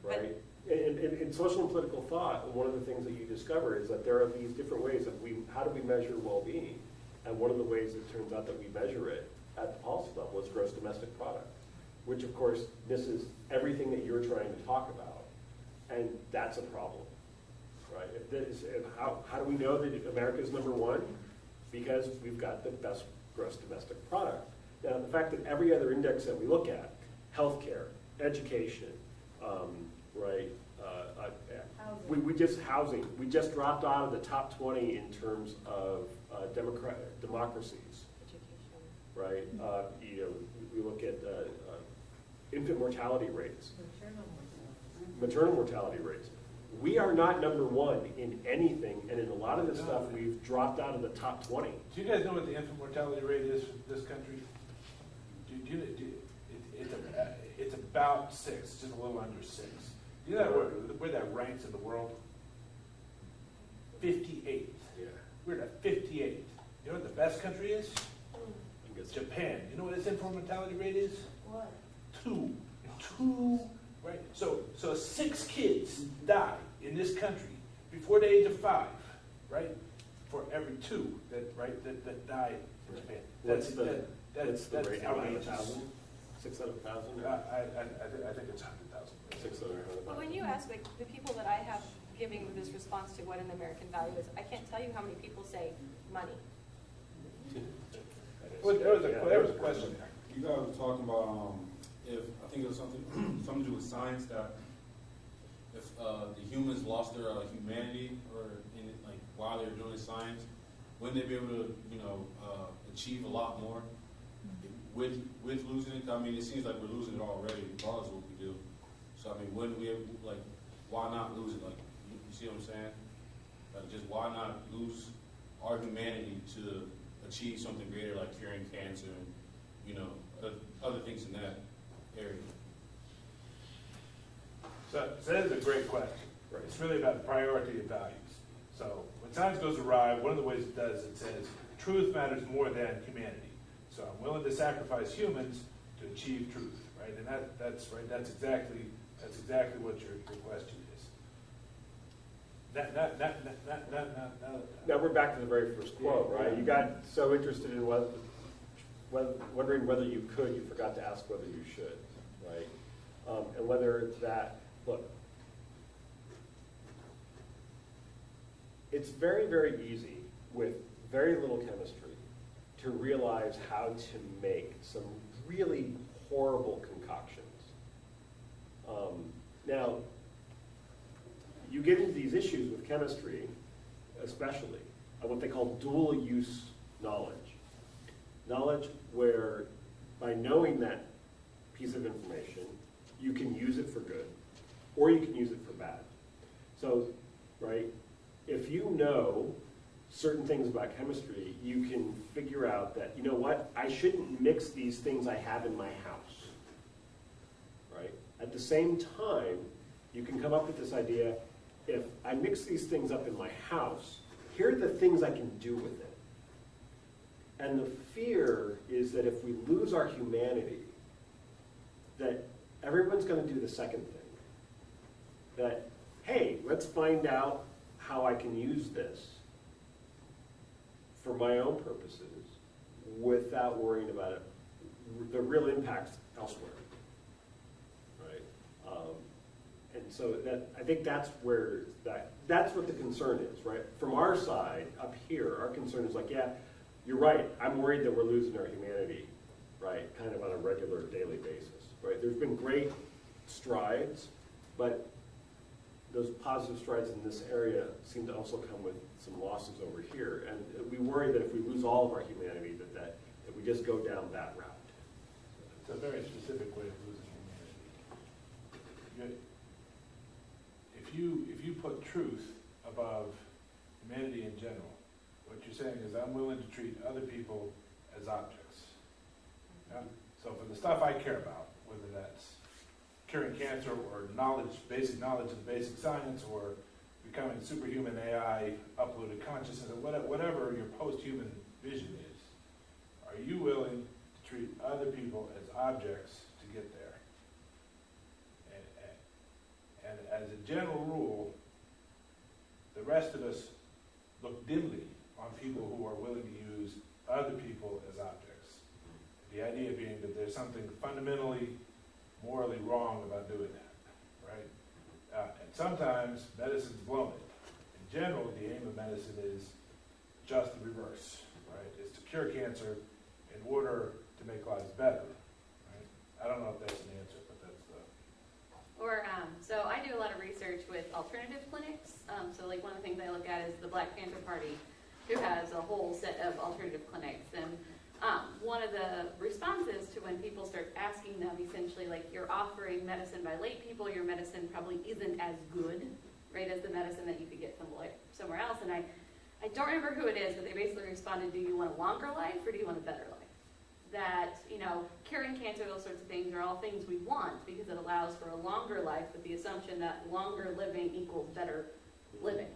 right? In social and political thought, one of the things that you discover is that there are these different ways of how do we measure well-being? And one of the ways it turns out that we measure it at the policy level is gross domestic product, which of course misses everything that you're trying to talk about. And that's a problem, right? How do we know that America is number one? Because we've got the best gross domestic product. Now, the fact that every other index that we look at, healthcare, education, right, housing, we just dropped out of the top 20 in terms of democracies, right? We look at infant mortality rates, maternal mortality rates. We are not number one in anything, and in a lot of this stuff, we've dropped out of the top 20. Do you guys know what the infant mortality rate is for this country? It's about 6, just a little under 6. Do you know where that ranks in the world? 58th. Yeah. We're at 58th. You know what the best country is? Japan. You know what its infant mortality rate is? What? 2. 2, right? So 6 kids die in this country before the age of 5, right? For every 2 that die in Japan. That's rate outrageous. 6 out of 1,000? I think it's 100,000. 6 out of 100,000. But when you ask the people that I have giving this response to what an American value is, I can't tell you how many people say money. Well, there was a question there. You guys were talking about if I think it was something to do with science, that if the humans lost their humanity or while they were doing science, wouldn't they be able to achieve a lot more with losing it? I mean, it seems like we're losing it already, regardless of what we do. So I mean, wouldn't we why not lose it? You see what I'm saying? Just why not lose our humanity to achieve something greater, like curing cancer and other things in that area? So that is a great question. Right. It's really about priority of values. So when science goes awry, one of the ways it does, it says truth matters more than humanity. So I'm willing to sacrifice humans to achieve truth, right? And that's right. That's exactly what your question is. Now we're back to the very first quote, right? You got so interested in wondering whether you could, you forgot to ask whether you should, right? And whether it's that, look, it's very, very easy with very little chemistry to realize how to make some really horrible concoctions. Now, you get into these issues with chemistry, especially, of what they call dual use knowledge. Knowledge where by knowing that piece of information, you can use it for good, or you can use it for bad. So, right, if you know certain things about chemistry, you can figure out that, you know what, I shouldn't mix these things I have in my house, right? At the same time, you can come up with this idea, if I mix these things up in my house, here are the things I can do with it. And the fear is that if we lose our humanity, that everyone's going to do the second thing. That, hey, let's find out how I can use this for my own purposes without worrying about the real impacts elsewhere, right? And so that, I think that's where that's what the concern is, right? From our side up here, our concern is like, yeah, you're right. I'm worried that we're losing our humanity, right? Kind of on a regular daily basis, right? There's been great strides, but those positive strides in this area seem to also come with some losses over here. And we worry that if we lose all of our humanity, that we just go down that route. It's a very specific way of losing humanity. If you put truth above humanity in general, what you're saying is I'm willing to treat other people as objects. Yeah? So for the stuff I care about, whether that's curing cancer or basic knowledge of the basic science, or becoming superhuman AI, uploaded consciousness, or whatever your post-human vision is, are you willing to treat other people as objects to get there? And as a general rule, the rest of us look dimly on people who are willing to use other people as objects. The idea being that there's something fundamentally morally wrong about doing that, right? And sometimes medicine's blown it. In general, the aim of medicine is just the reverse, right? It's to cure cancer in order to make lives better, right? I don't know if that's an answer, but that's the... So I do a lot of research with alternative clinics. So like one of the things I look at is the Black Panther Party, who has a whole set of alternative clinics. And one of the responses to when people start asking them, essentially, like, you're offering medicine by late people, your medicine probably isn't as good, right, as the medicine that you could get somewhere else. And I don't remember who it is, but they basically responded, do you want a longer life or do you want a better life? That, curing cancer, those sorts of things are all things we want because it allows for a longer life with the assumption that longer living equals better living.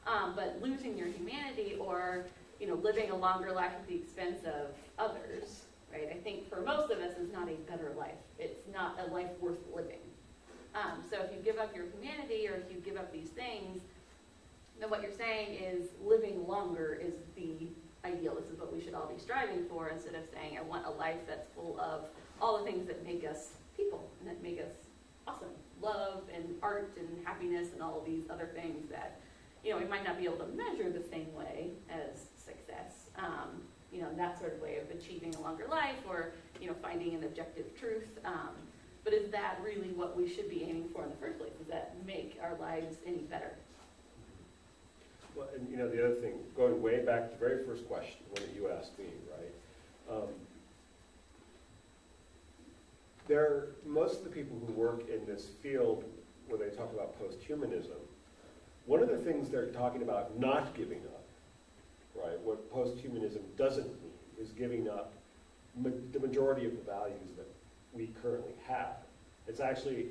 But losing your humanity or living a longer life at the expense of others, right? I think for most of us is not a better life. It's not a life worth living. So if you give up your humanity or if you give up these things, then what you're saying is living longer is the ideal. This is what we should all be striving for, instead of saying, I want a life that's full of all the things that make us people and that make us awesome. Love and art and happiness and all of these other things that, we might not be able to measure the same way as success, that sort of way of achieving a longer life or, finding an objective truth. But is that really what we should be aiming for in the first place? Does that make our lives any better? Well, and the other thing, going way back to the very first question, the one that you asked me, right? Most of the people who work in this field, when they talk about post-humanism, one of the things they're talking about not giving up, right? What post-humanism doesn't mean is giving up the majority of the values that we currently have. It's actually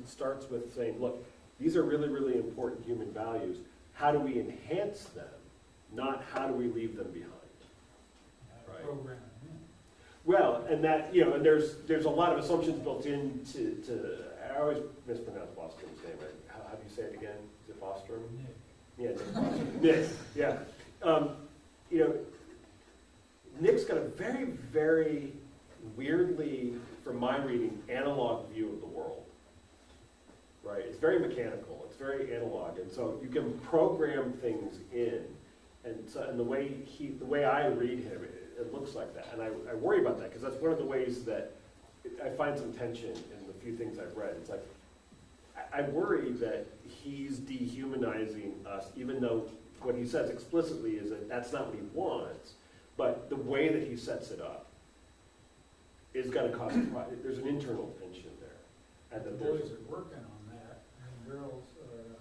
starts with saying, look, these are really, really important human values. How do we enhance them, not how do we leave them behind? Right. Program. Well, and that, and there's a lot of assumptions built into, I always mispronounce Bostrom's name, right? How do you say it again? Is it Bostrom? Nick. Yeah, Nick Bostrom. Nick, yeah. Nick's got a very, very weirdly, from my reading, analog view of the world, right? It's very mechanical, it's very analog, and so you can program things in And the way I read him, it looks like that. And I worry about that because that's one of the ways that I find some tension in the few things I've read. It's like, I worry that he's dehumanizing us, even though what he says explicitly is that that's not what he wants. But the way that he sets it up is going to cause a problem. There's an internal tension there. And The boys are working on that, and girls are,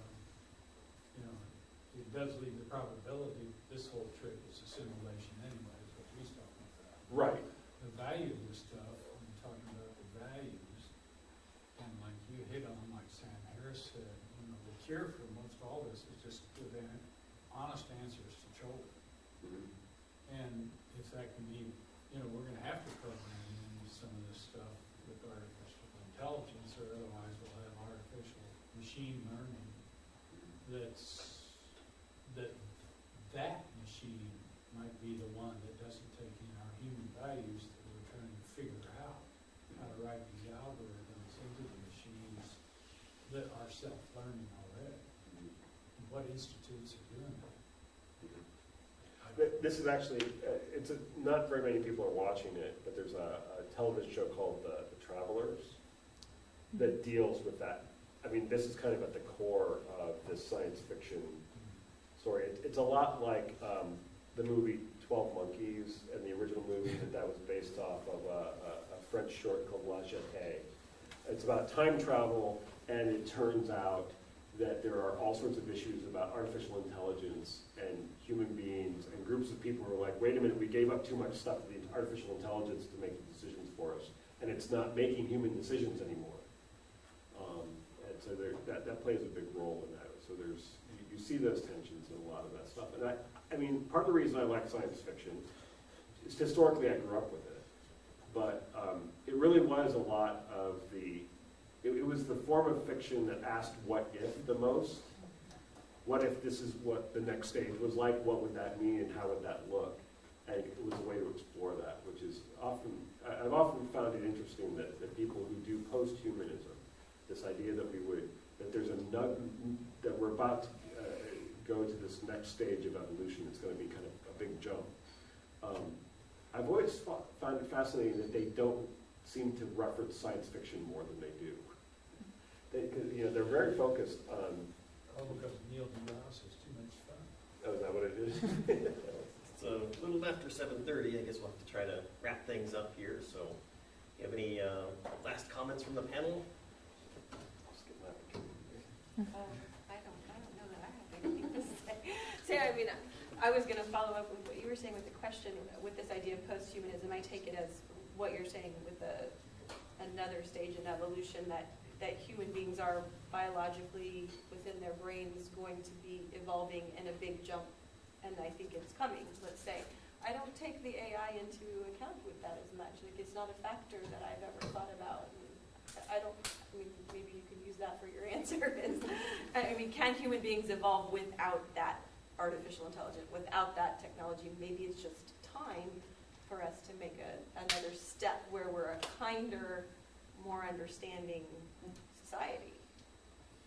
it does leave the probability this whole trip is a simulation anyway, is what he's talking about. Right. The value of this stuff, I'm talking about the values, and like you hit on, like Sam Harris said, the cure for most all this is just giving honest answers to children. Mm-hmm. And if that can be, we're going to have to program in some of this stuff with artificial intelligence, or otherwise we'll have artificial machine learning that machine might be the one that doesn't take in our human values that we're trying to figure out how to write these algorithms into the machines that are self-learning already. And what institutes are doing that? This is actually, not very many people are watching it, but there's a television show called The Travelers that deals with that. I mean, this is kind of at the core of this science fiction story. It's a lot like the movie 12 Monkeys and the original movie that was based off of a French short called La Jetée. It's about time travel, and it turns out that there are all sorts of issues about artificial intelligence and human beings and groups of people who are like, wait a minute, we gave up too much stuff to the artificial intelligence to make the decisions for us, and it's not making human decisions anymore. And so that plays a big role in that. So you see those tensions in a lot of that stuff. And I mean, part of the reason I like science fiction is historically I grew up with it, but it really was a lot of it was the form of fiction that asked what if the most. What if this is what the next stage was like? What would that mean and how would that look? And it was a way to explore that, which is I've often found it interesting that people who do post-humanism, this idea that that we're about to go to this next stage of evolution, it's going to be kind of a big jump. I've always found it fascinating that they don't seem to reference science fiction more than they do. They're very focused on. Oh, because Neil deGrasse is too much fun. Oh, is that what it is? It's a little after 7:30. I guess we'll have to try to wrap things up here. So, you have any last comments from the panel? Just get my I don't know that I have anything to say. I mean, I was going to follow up with what you were saying with the question, with this idea of post-humanism. I take it as what you're saying with another stage in evolution, that human beings are biologically within their brains going to be evolving in a big jump, and I think it's coming, let's say. I don't take the AI into account with that as much. Like, it's not a factor that I've ever thought about. Maybe you can use that for your answer. Can human beings evolve without that artificial intelligence, without that technology? Maybe it's just time for us to make another step where we're a kinder, more understanding society.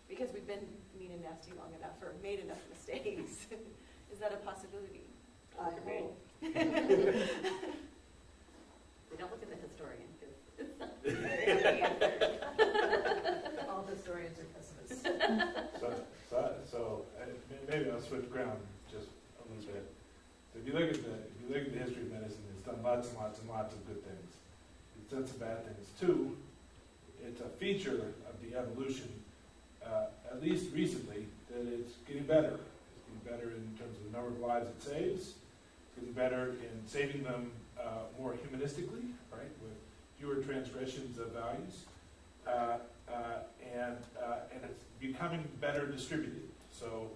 Because we've been mean and nasty long enough, or made enough mistakes. Is that a possibility? I hope. We don't look at the historian, because it's not All historians are pessimists. So maybe I'll switch ground just a little bit. So if you look at the history of medicine, it's done lots and lots and lots of good things. It's done some bad things too. It's a feature of the evolution, at least recently, that it's getting better. It's getting better in terms of the number of lives it saves. It's getting better in saving them more humanistically, right, with fewer transgressions of values, and it's becoming better distributed. So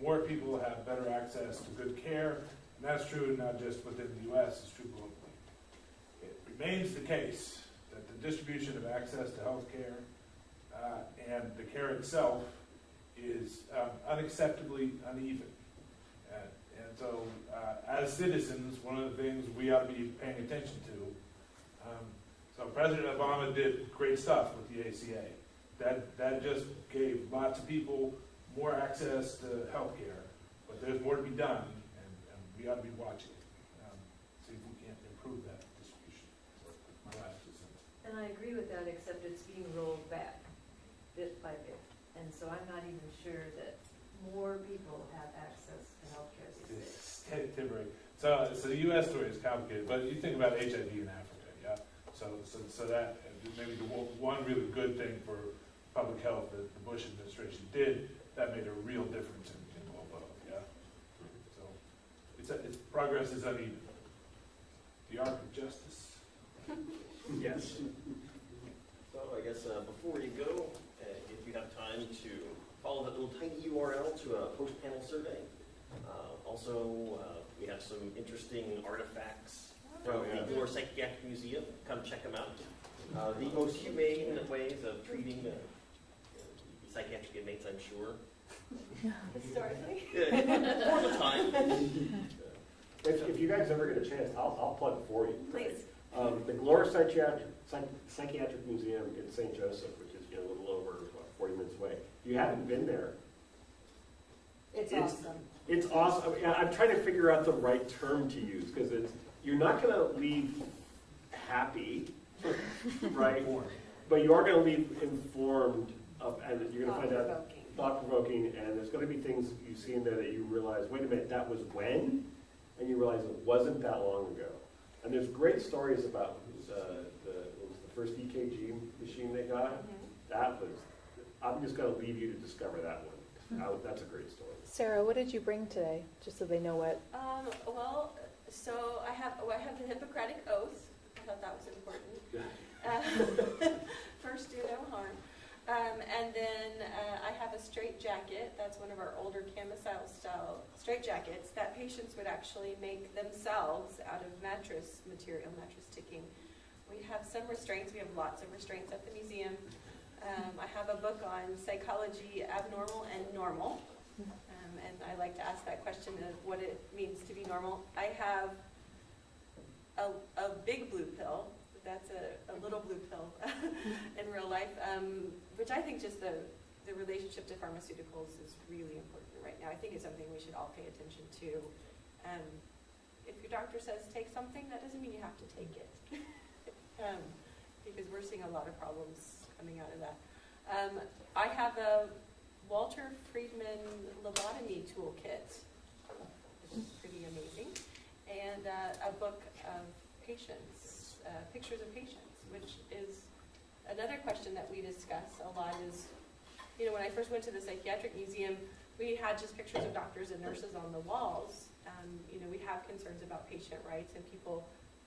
more people have better access to good care, and that's true not just within the U.S., it's true globally. It remains the case that the distribution of access to health care and the care itself is unacceptably uneven. And so as citizens, one of the things we ought to be paying attention to, so President Obama did great stuff with the ACA. That just gave lots of people more access to health care, but there's more to be done, we ought to be watching it, see if we can't improve that distribution. My last 2 cents. And I agree with that, except it's being rolled back bit by bit. And so I'm not even sure that more people have access to healthcare these days. So the U.S. story is complicated, but you think about HIV in Africa, yeah? So that maybe the one really good thing for public health that the Bush administration did, that made a real difference in global health, yeah? So it's progress is uneven. The arc of justice. Yes. So I guess before you go, if you have time to follow that little tiny URL to a post-panel survey. Also, we have some interesting artifacts from the Glore Psychiatric Museum. Come check them out. The most humane ways of treating psychiatric inmates, I'm sure. Historically. For the time. If you guys ever get a chance, I'll plug it for you. Please. The Glore Psychiatric Museum in St. Joseph, which is a little over 40 minutes away. If you haven't been there, It's awesome. It's awesome. I mean, I'm trying to figure out the right term to use because you're not going to leave happy, right? But you are going to leave informed, and you're going to find out thought-provoking, and there's going to be things you see in there that you realize, wait a minute, that was when? And you realize it wasn't that long ago. And there's great stories about the first EKG machine they got. That was, I'm just going to leave you to discover that one. That's a great story. Sara, what did you bring today, just so they know what? So I have the Hippocratic Oath. I thought that was important. First, do no harm. And then I have a straight jacket. That's one of our older camisole style straight jackets that patients would actually make themselves out of mattress material, mattress ticking. We have some restraints. We have lots of restraints at the museum. I have a book on psychology, abnormal and normal. And I like to ask that question of what it means to be normal. I have a big blue pill. That's a little blue pill in real life, which I think just the relationship to pharmaceuticals is really important right now. I think it's something we should all pay attention to. If your doctor says take something, that doesn't mean you have to take it. Because we're seeing a lot of problems coming out of that. I have a Walter Friedman lobotomy toolkit, which is pretty amazing, and a book of patients, pictures of patients, which is another question that we discuss a lot is, when I first went to the Psychiatric Museum, we had just pictures of doctors and nurses on the walls. We have concerns about patient rights and people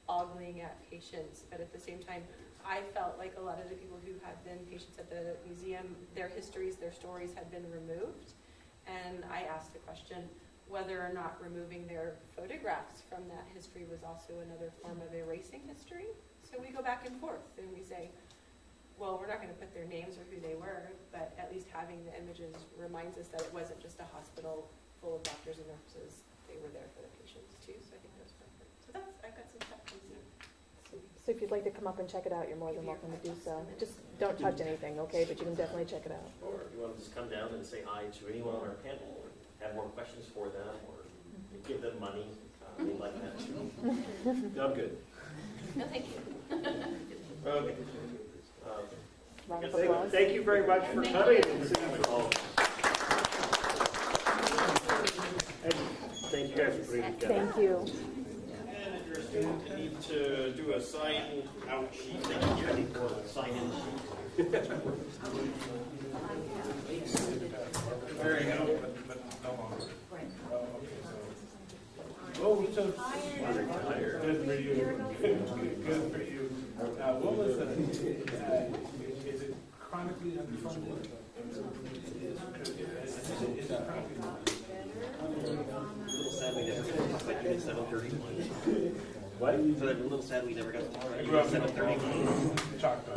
ogling at patients, but at the same time, I felt like a lot of the people who had been patients at the museum, their histories, their stories had been removed. And I asked the question whether or not removing their photographs from that history was also another form of erasing history. So we go back and forth and we say, well, we're not going to put their names or who they were, but at least having the images reminds us that it wasn't just a hospital full of doctors and nurses. They were there for the patients too. So I think that's perfect. So I've got some stuff from Zoom. So if you'd like to come up and check it out, you're more than welcome to do so. Just don't touch anything, okay? But you can definitely check it out. Or if you want to just come down and say hi to anyone on our panel, or have more questions for them, or give them money, they like that too. No, I'm good. No, thank you. Okay. Round of applause. Thank you very much for coming and sitting for all. Thank you guys for putting it together. Thank you. And if you're a student and need to do a sign-out sheet, then you need to sign-in sheet. There you go. But no longer. Oh, so retired. Good for you. Good for you. What was the? Is it chronically underfunded? Is it chronically underfunded? Sad we never got to 7:31. What? So I'm a little sad we never got to 7:31. Chalked up.